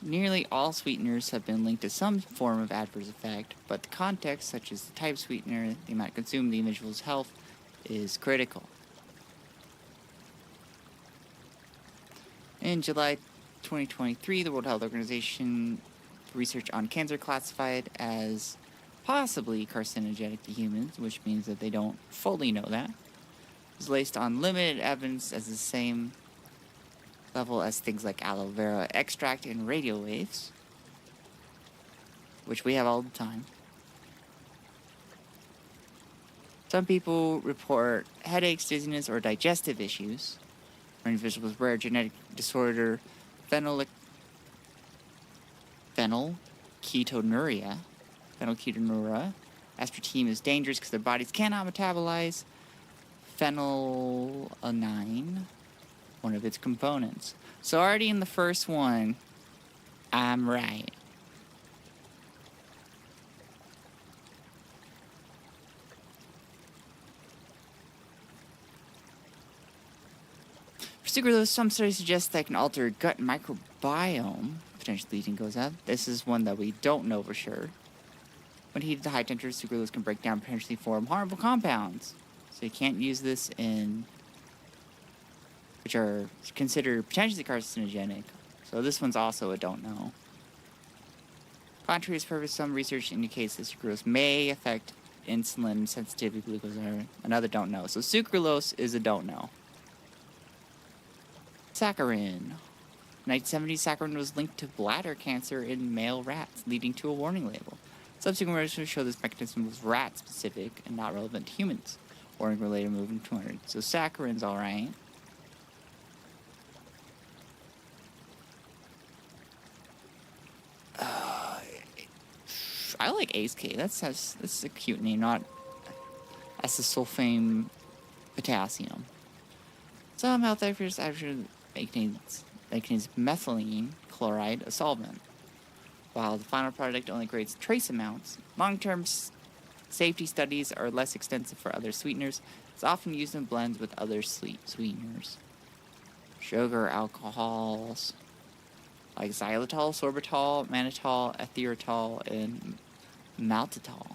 Speaker 1: Nearly all sweeteners have been linked to some form of adverse effect, but the context, such as the type of sweetener, the amount consumed, the individual's health, is critical. In July 2023, the World Health Organization research on cancer classified as possibly carcinogenic to humans, which means that they don't fully know that, is based on limited evidence as the same level as things like aloe vera extract and radio waves, which we have all the time. Some people report headaches, dizziness, or digestive issues. For individuals with rare genetic disorder, phenolic phenylketonuria. Aspartame is dangerous because their bodies cannot metabolize phenylalanine, one of its components. So already in the first one, I'm right. For sucralose, some studies suggest that it can alter gut microbiome, potentially eating goes up. This is one that we don't know for sure. When heated to high temperatures, sucralose can break down and potentially form harmful compounds. So you can't use this in, which are considered potentially carcinogenic. So this one's also a don't know. Contrary to its purpose, some research indicates that sucralose may affect insulin sensitivity, glucose, another don't know. So sucralose is a don't know. Saccharin. In 1970, saccharin was linked to bladder cancer in male rats, leading to a warning label. Subsequent research showed this mechanism was rat-specific and not relevant to humans. Warning-related movement 200. So saccharin's alright. I like ACE-K. That's a cute name, not acesulfame potassium. Some health experts actually contains methylene chloride, a solvent. While the final product only creates trace amounts, long-term safety studies are less extensive for other sweeteners. It's often used in blends with other sweeteners. Sugar alcohols like xylitol, sorbitol, mannitol, erythritol, and maltitol.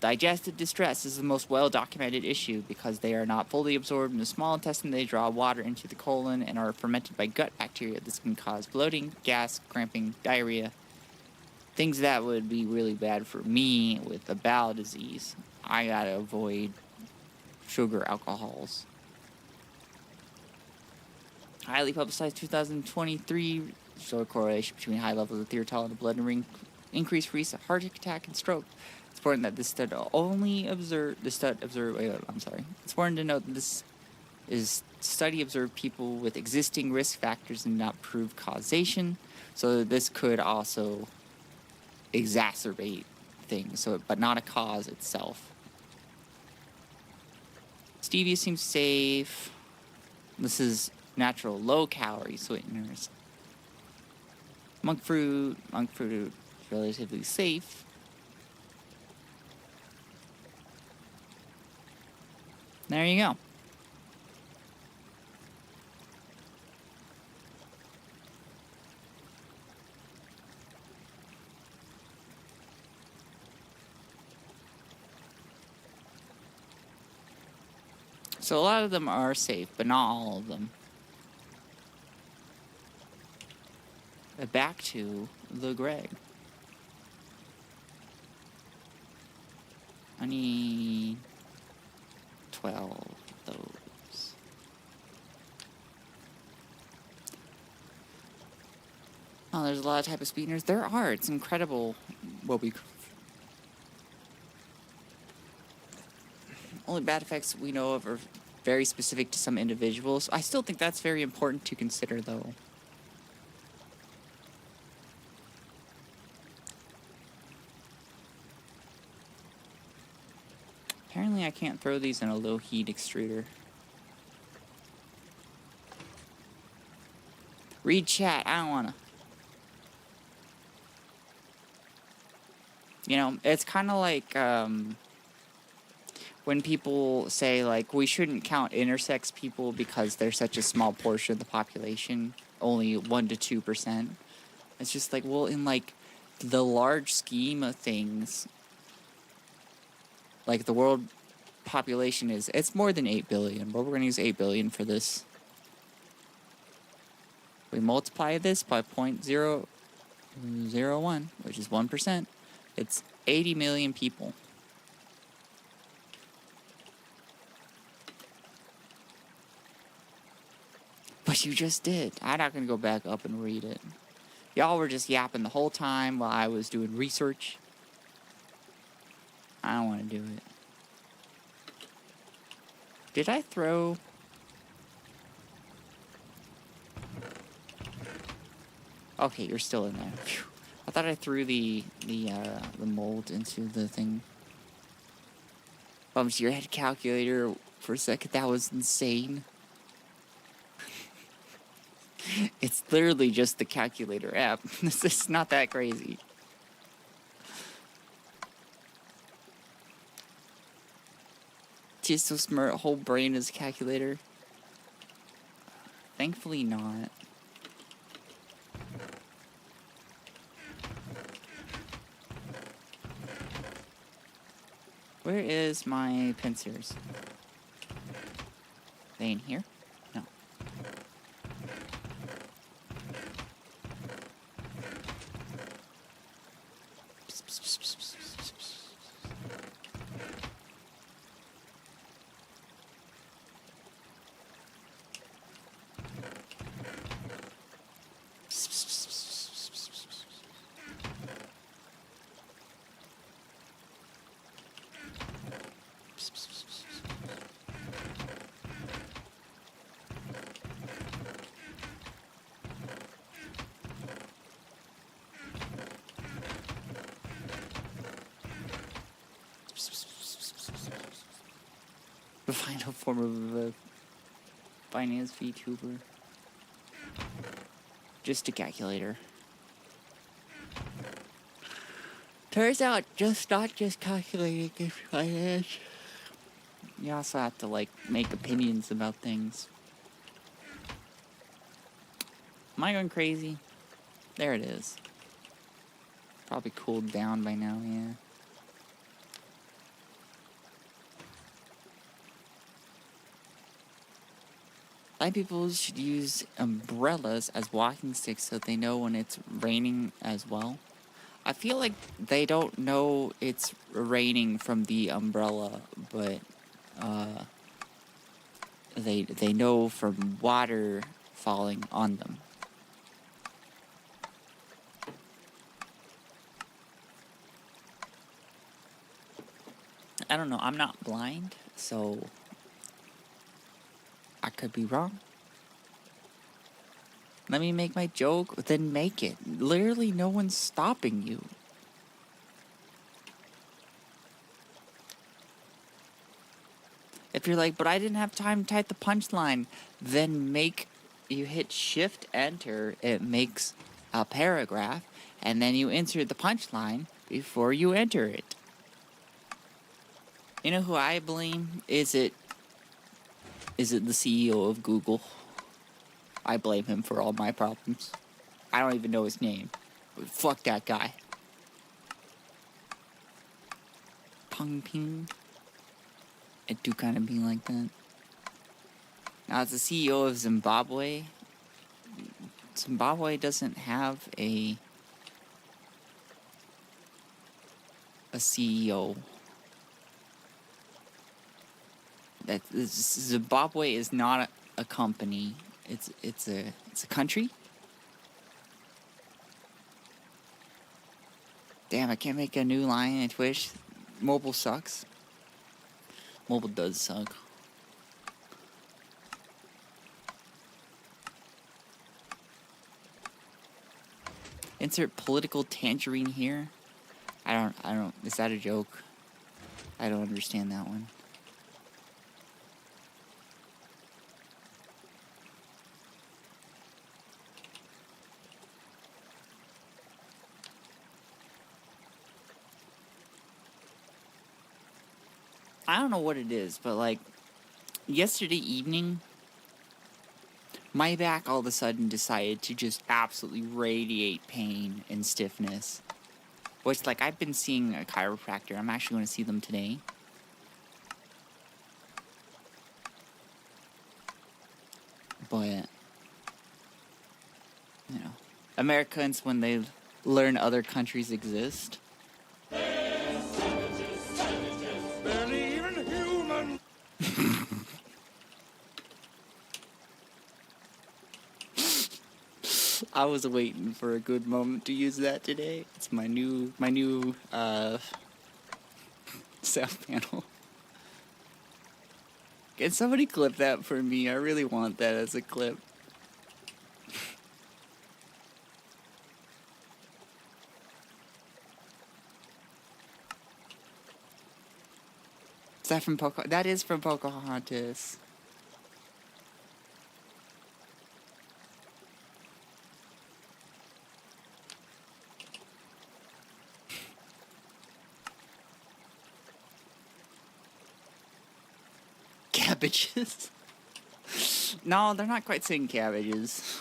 Speaker 1: Digestive distress is the most well-documented issue because they are not fully absorbed in the small intestine. They draw water into the colon and are fermented by gut bacteria. This can cause bloating, gas, cramping, diarrhea. Things that would be really bad for me with a bowel disease. I gotta avoid sugar alcohols. Highly publicized 2023 showed a correlation between high levels of erythritol in the blood and increased risk of heart attack and stroke. It's important that this study It's important to note that this study observed people with existing risk factors and not prove causation. So this could also exacerbate things, but not a cause itself. Stevia seems safe. This is natural low-calorie sweeteners. Monk fruit is relatively safe. There you go. So a lot of them are safe, but not all of them. Back to the Greg. I need 12 of those. Oh, there's a lot of type of sweeteners. There are. It's incredible what we... Only bad effects we know of are very specific to some individuals. I still think that's very important to consider, though. Apparently I can't throw these in a low heat extruder. Read chat, I don't wanna. You know, it's kind of like when people say, like, we shouldn't count intersex people because they're such a small portion of the population, only 1 to 2%. It's just like, well, in, like, the large scheme of things, like, the world population it's more than 8 billion, but we're going to use 8 billion for this. We multiply this by 0.001, which is 1%. It's 80 million people. But you just did. I'm not going to go back up and read it. Y'all were just yapping the whole time while I was doing research. I don't want to do it. Did I throw... Okay, you're still in there. Phew. I thought I threw the mold into the thing. Bumps your head calculator for a second. That was insane. It's literally just the calculator app. This is not that crazy. Just so smart, whole brain is calculator. Thankfully not. Where is my pincers? They in here? No. The final form of a finance Vtuber. Just a calculator. Turns out, not just calculating is finance. You also have to, like, make opinions about things. Am I going crazy? There it is. Probably cooled down by now, yeah. A lot of people should use umbrellas as walking sticks so they know when it's raining as well. I feel like they don't know it's raining from the umbrella, but they know from water falling on them. I don't know, I'm not blind, so I could be wrong. Let me make my joke, then make it. Literally no one's stopping you. If you're like, but I didn't have time to type the punchline, then you hit Shift Enter, it makes a paragraph, and then you insert the punchline before you enter it. You know who I blame? Is it the CEO of Google? I blame him for all my problems. I don't even know his name. But fuck that guy. Pong ping. It do kind of be like that. Now, as the CEO of Zimbabwe, Zimbabwe doesn't have a CEO. Zimbabwe is not a company. It's a country. Damn, I can't make a new line in Twitch. Mobile sucks. Mobile does suck. Insert political tangerine here. I don't. Is that a joke? I don't understand that one. I don't know what it is, but like yesterday evening, my back all of a sudden decided to just absolutely radiate pain and stiffness. Which, like, I've been seeing a chiropractor. I'm actually going to see them today. But, you know, Americans, when they learn other countries exist. Barely even human. I was waiting for a good moment to use that today. It's my new sound panel. Can somebody clip that for me? I really want that as a clip. that from Pocahontas? That is from Pocahontas. Cabbages? No, they're not quite saying cabbages.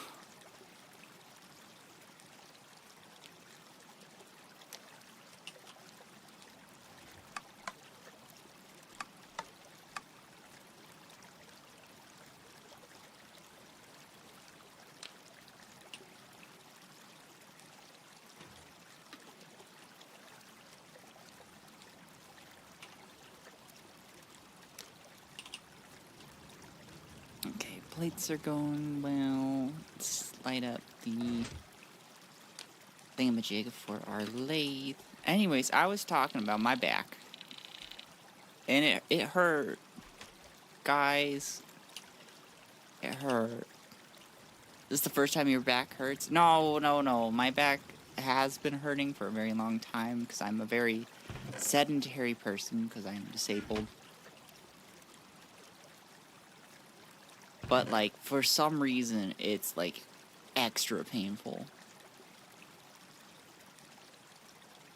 Speaker 1: Okay, plates are going well. Let's light up the thingamajig for our lathe. Anyways, I was talking about my back. And it hurt. Guys. It hurt. This is the first time your back hurts? No. My back has been hurting for a very long time because I'm a very sedentary person because I'm disabled. But, like, for some reason, it's, like, extra painful.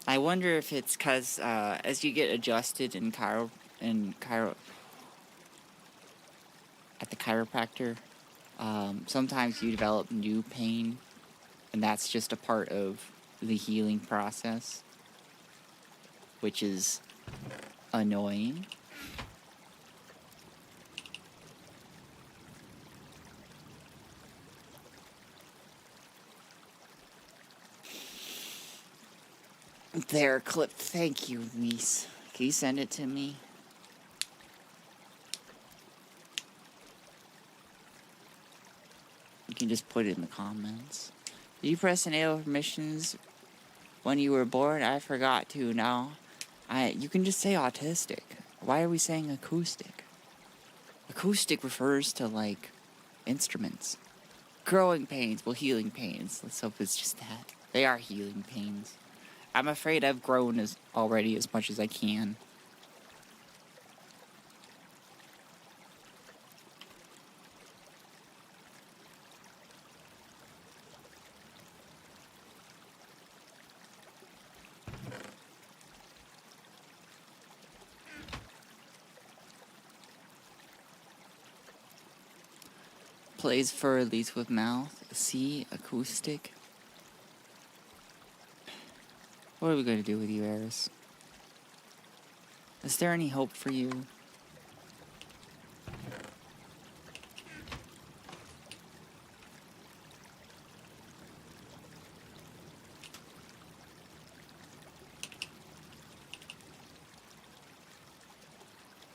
Speaker 1: I wonder if it's because, as you get adjusted at the chiropractor, sometimes you develop new pain, and that's just a part of the healing process, which is annoying. There, clip. Thank you, niece. Can you send it to me? You can just put it in the comments. Did you press enable permissions when you were born? I forgot to. No. You can just say autistic. Why are we saying acoustic? Acoustic refers to, like, instruments. Growing pains, well, healing pains. Let's hope it's just that. They are healing pains. I'm afraid I've grown already as much as I can. Plays for leads with mouth. C, acoustic. What are we going to do with you, Xaeros? Is there any hope for you?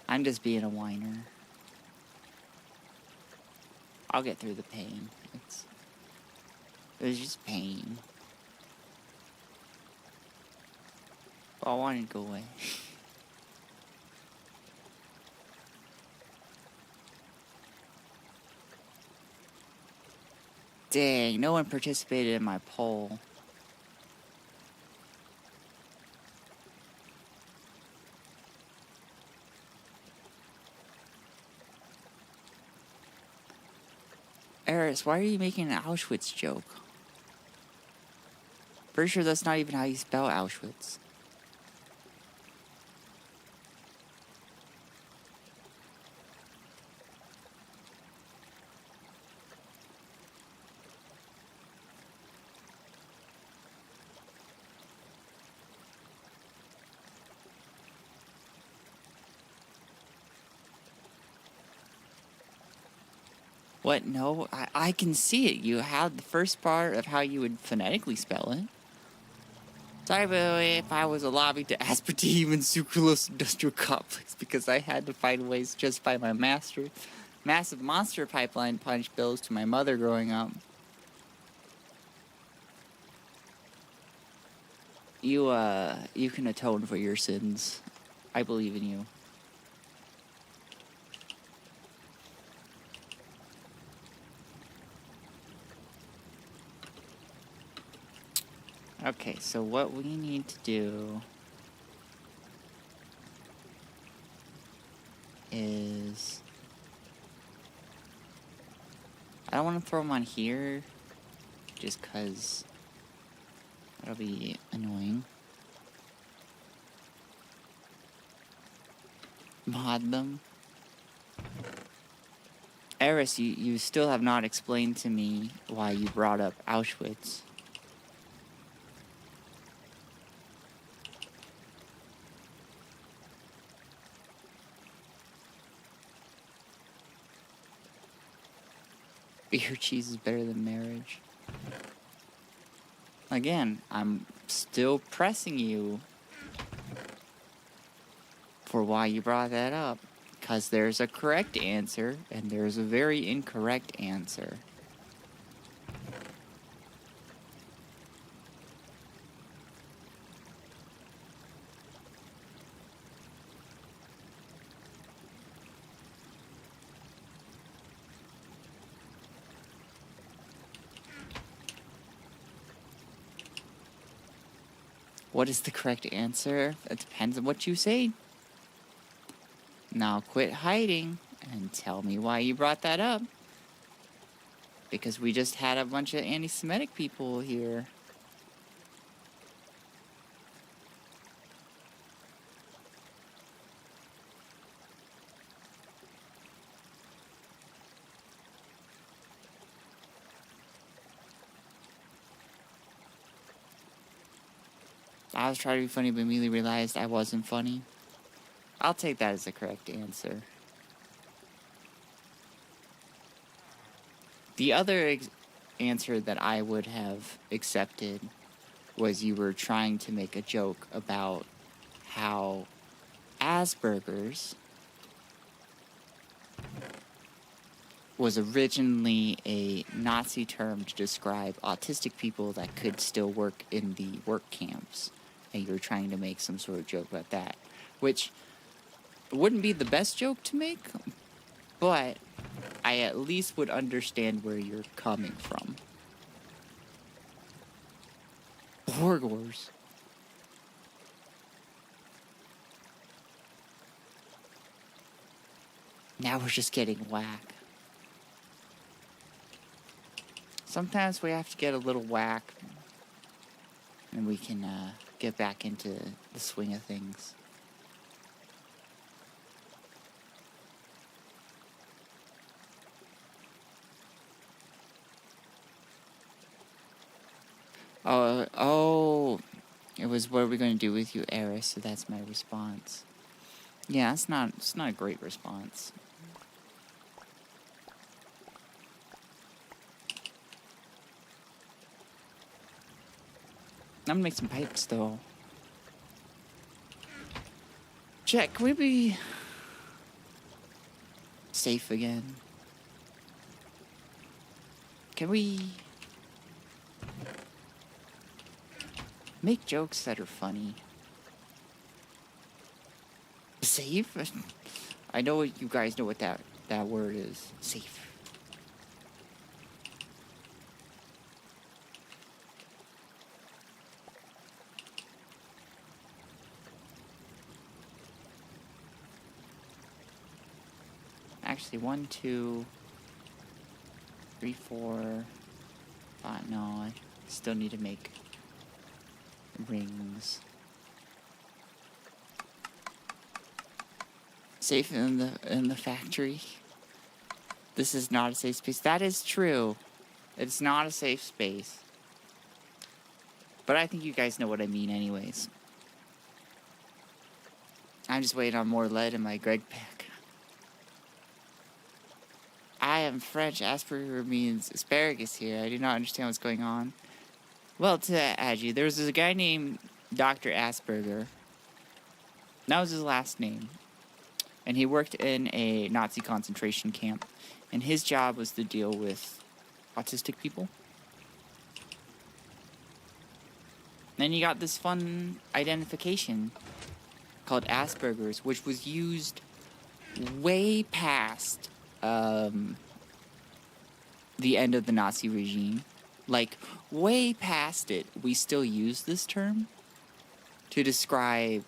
Speaker 1: I'm just being a whiner. I'll get through the pain. It's just pain. I want it to go away. Dang, no one participated in my poll. Xaeros, why are you making an Auschwitz joke? Pretty sure that's not even how you spell Auschwitz. What? No, I can see it. You had the first part of how you would phonetically spell it. Sorry, by the way, if I was a lobby to aspartame and sucralose industrial complex because I had to find ways to justify my massive monster pipeline punch bills to my mother growing up. You can atone for your sins. I believe in you. Okay, so what we need to do is... I don't want to throw them on here, just because that'll be annoying. Mod them. Eris, you still have not explained to me why you brought up Auschwitz. Beer cheese is better than marriage. Again, I'm still pressing you for why you brought that up. Because there's a correct answer, and there's a very incorrect answer. What is the correct answer? It depends on what you say. Now quit hiding and tell me why you brought that up. Because we just had a bunch of anti-Semitic people here. I was trying to be funny, but immediately realized I wasn't funny. I'll take that as the correct answer. The other answer that I would have accepted was you were trying to make a joke about how Asperger's was originally a Nazi term to describe autistic people that could still work in the work camps. And you were trying to make some sort of joke about that. Which wouldn't be the best joke to make, but I at least would understand where you're coming from. Borgors. Now we're just getting whack. Sometimes we have to get a little whack, and we can get back into the swing of things. Oh, it was what are we going to do with you, Eris? So that's my response. Yeah, it's not a great response. I'm gonna make some pipes, though. Check, can we be safe again? Can we make jokes that are funny? Safe? I know you guys know what that word is. Safe. Actually, 1, 2, 3, 4, 5. No, I still need to make rings. Safe in the factory. This is not a safe space. That is true. It's not a safe space. But I think you guys know what I mean anyways. I'm just waiting on more lead in my Greg pack. I am French. Asperger means asparagus here. I do not understand what's going on. Well, to add you, there was a guy named Dr. Asperger. That was his last name. And he worked in a Nazi concentration camp. And his job was to deal with autistic people. Then you got this fun identification called Asperger's, which was used way past the end of the Nazi regime. Like, way past it, we still use this term to describe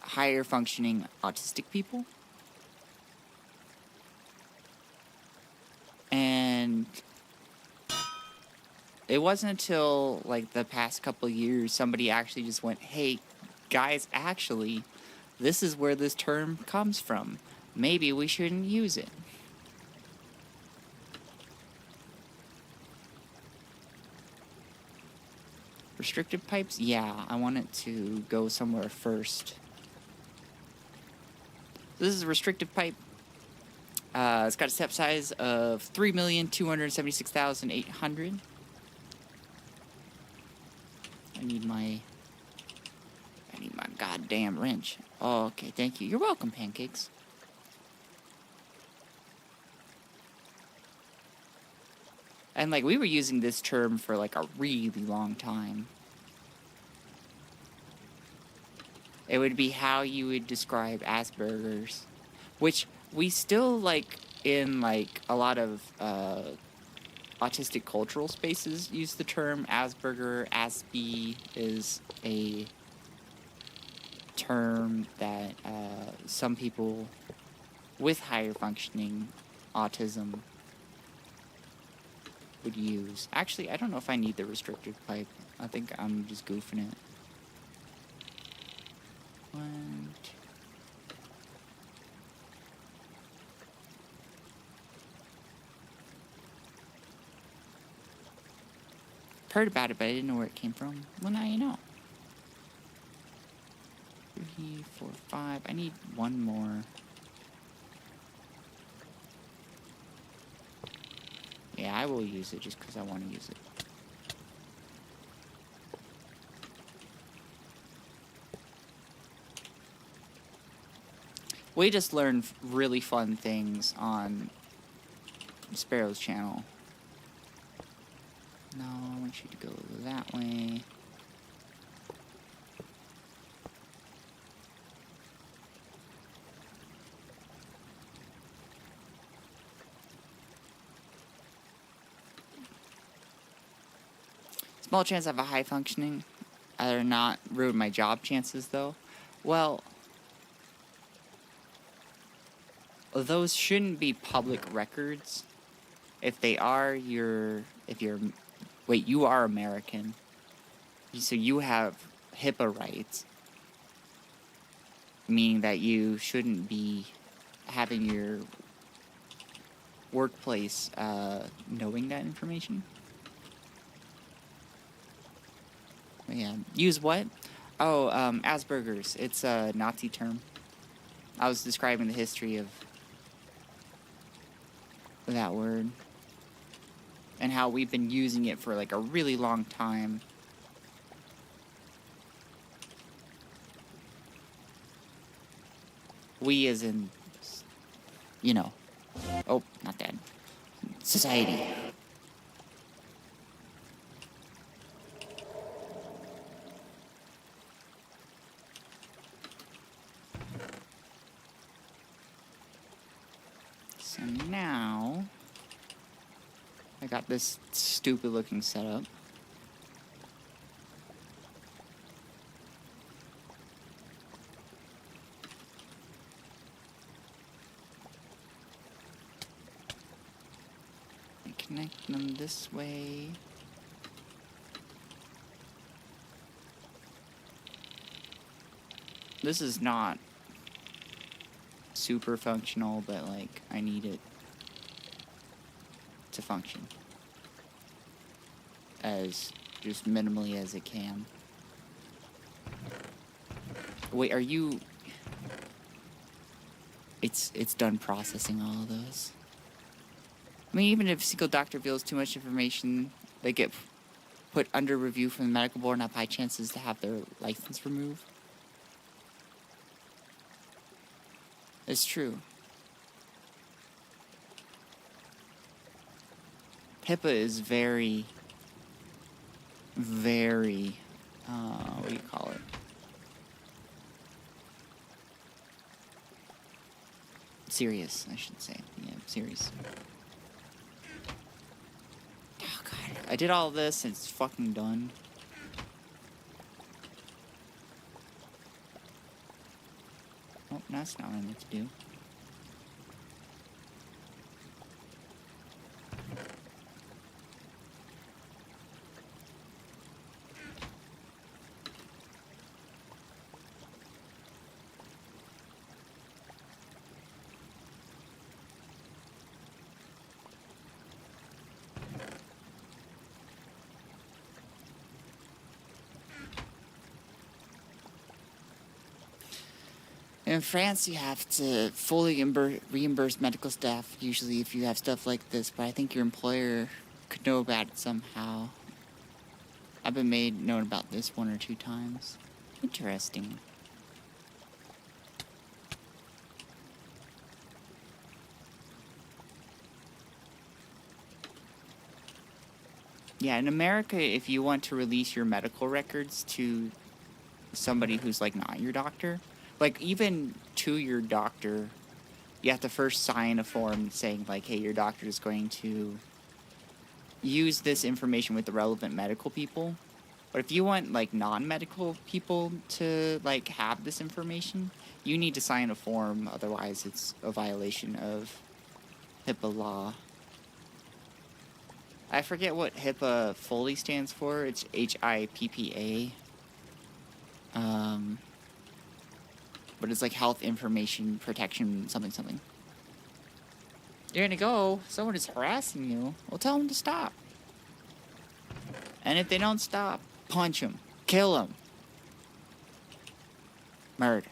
Speaker 1: higher functioning autistic people. it wasn't until like the past couple years somebody actually just went, hey guys, actually this is where this term comes from, maybe we shouldn't use it. Restricted pipes? Yeah, I want it to go somewhere first. This is a restricted pipe. It's got a step size of 3,276,800. I need my goddamn wrench. Oh, okay, thank you. You're welcome, pancakes. And like, we were using this term for like a really long time. It would be how you would describe Asperger's, which we still like in like a lot of autistic cultural spaces use the term Asperger. Aspi is a term that some people with higher functioning autism would use. Actually, I don't know if I need the restricted pipe. I think I'm just goofing it. One, two. Heard about it, but I didn't know where it came from. Well, now you know. 3, 4, 5. I need one more. Yeah, I will use it just because I want to use it. We just learned really fun things on Sparrow's channel. No, I want you to go that way. Small chance I have a high functioning. I'd not ruin my job chances though. Well, those shouldn't be public records. If they are, wait, you are American. So you have HIPAA rights. Meaning that you shouldn't be having your workplace knowing that information. Yeah. Use what? Oh, Asperger's. It's a Nazi term. I was describing the history of that word. And how we've been using it for like a really long time. We as in, you know. Oh, not that. Society. So now, I got this stupid looking setup. I connect them this way. This is not super functional, but like I need it to function as just minimally as it can. Wait, are you... It's done processing all of those. I mean, even if a single doctor reveals too much information, they get put under review from the medical board and have high chances to have their license removed. It's true. HIPAA is very, very, what do you call it? Serious, I should say. Yeah, serious. Oh, God. I did all this and it's fucking done. Oh, that's not what I meant to do. In France, you have to fully reimburse medical staff, usually if you have stuff like this, but I think your employer could know about it somehow. I've been made known about this 1 or 2 times. Interesting. Yeah, in America, if you want to release your medical records to somebody who's, like, not your doctor, like, even to your doctor, you have to first sign a form saying, like, hey, your doctor is going to use this information with the relevant medical people. But if you want, like, non-medical people to, like, have this information, you need to sign a form, otherwise it's a violation of HIPAA law. I forget what HIPAA fully stands for. It's HIPPA. But it's like Health Information Protection something something. You're gonna go, someone is harassing you, well, tell them to stop. And if they don't stop, punch them, kill them. Murder.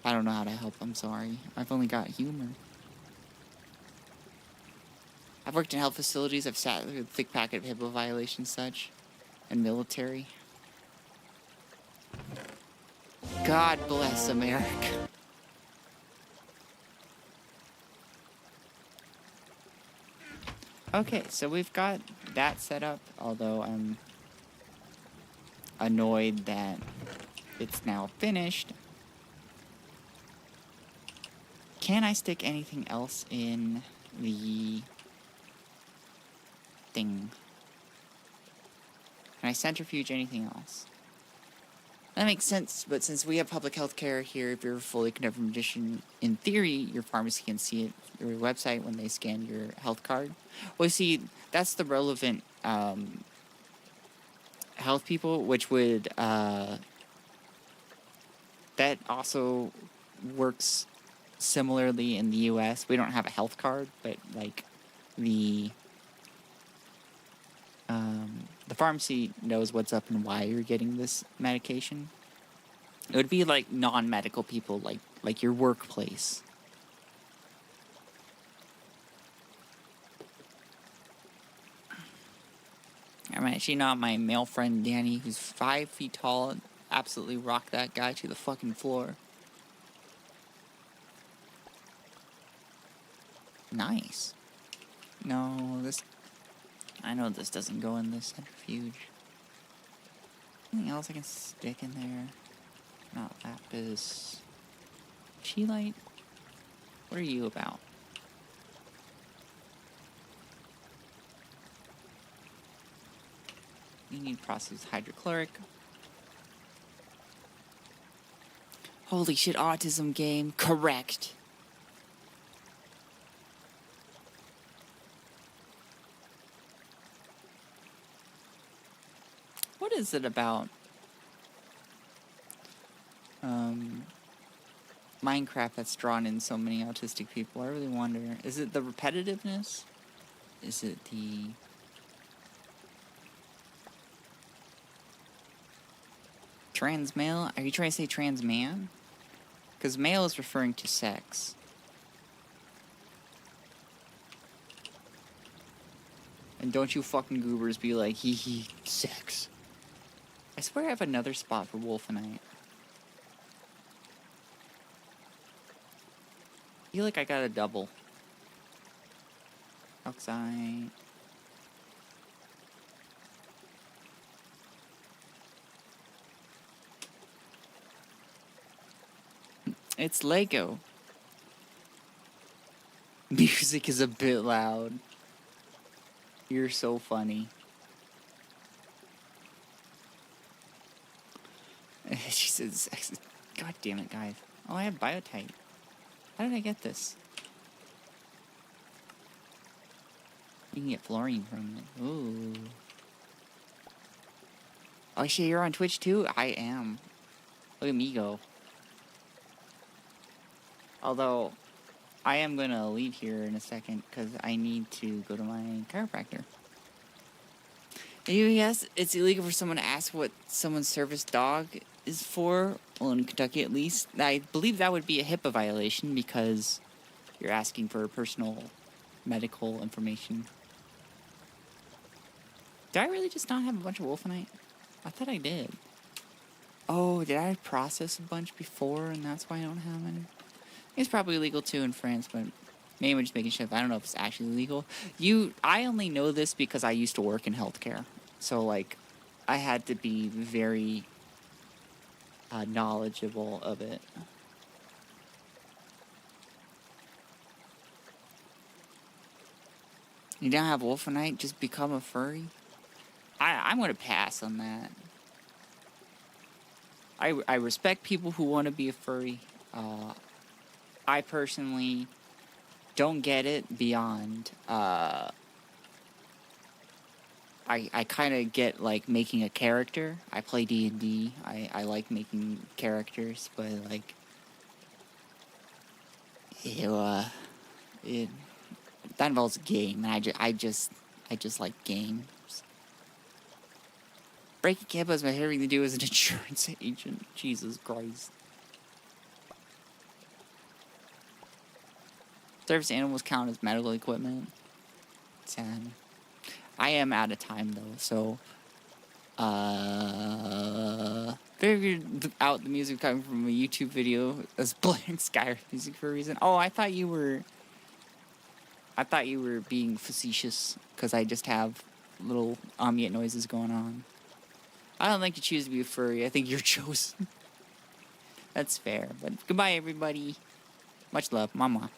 Speaker 1: I don't know how to help, I'm sorry. I've only got humor. I've worked in health facilities, I've sat with a thick packet of HIPAA violations such, and military. God bless America. Okay, so we've got that set up, although I'm annoyed that it's now finished. Can I stick anything else in the thing? Can I centrifuge anything else? That makes sense, but since we have public health care here, if you're fully connected from addition, in theory, your pharmacy can see it, your website, when they scan your health card. Well, see, that's the relevant health people, which would, that also works similarly in the US. We don't have a health card, but, like, the pharmacy knows what's up and why you're getting this medication. It would be like non-medical people, like your workplace. I'm actually not my male friend Danny, who's 5 feet tall and absolutely rock that guy to the fucking floor. Nice. No, this... I know this doesn't go in this centrifuge. Anything else I can stick in there? Not lapis. Cheelite? What are you about? You need processed hydrochloric. Holy shit, autism game. Correct. What is it about Minecraft that's drawn in so many autistic people? I really wonder. Is it the repetitiveness? Is it the... trans male? Are you trying to say trans man? Because male is referring to sex. And don't you fucking goobers be like, hee hee, sex. I swear I have another spot for Wolfenite. I feel like I got a double. Oxide. It's Lego. Music is a bit loud. You're so funny. She says, God damn it, guys. Oh, I have biotype. How did I get this? You can get fluorine from it. Ooh. Oh shit, you're on Twitch too? I am. Look at me go. Although, I am gonna leave here in a second because I need to go to my chiropractor. Yes, it's illegal for someone to ask what someone's service dog is for Well, in Kentucky, at least, I believe that would be a HIPAA violation because you're asking for personal medical information. Did I really just not have a bunch of wolfenite? I thought I did. Oh, did I process a bunch before and that's why I don't have any? It's probably legal too in France, but maybe we're just making sure. I don't know if it's actually legal. I only know this because I used to work in healthcare. So, like, I had to be very knowledgeable of it. You don't have wolfenite, just become a furry? I'm going to pass on that. I respect people who want to be a furry. I personally don't get it beyond. I kind of get, like, making a character. I play D&D. I like making characters, but, like, that involves a game, and I just like games. Breaking Camp has everything to do as an insurance agent. Jesus Christ. Service animals count as medical equipment. Sad. I am out of time though, so figured out the music coming from a YouTube video as blaring Skyrim music for a reason. Oh, I thought you were being facetious because I just have little ambient noises going on. I don't think you choose to be a furry. I think you're chosen. That's fair. But goodbye, everybody. Much love. Mama.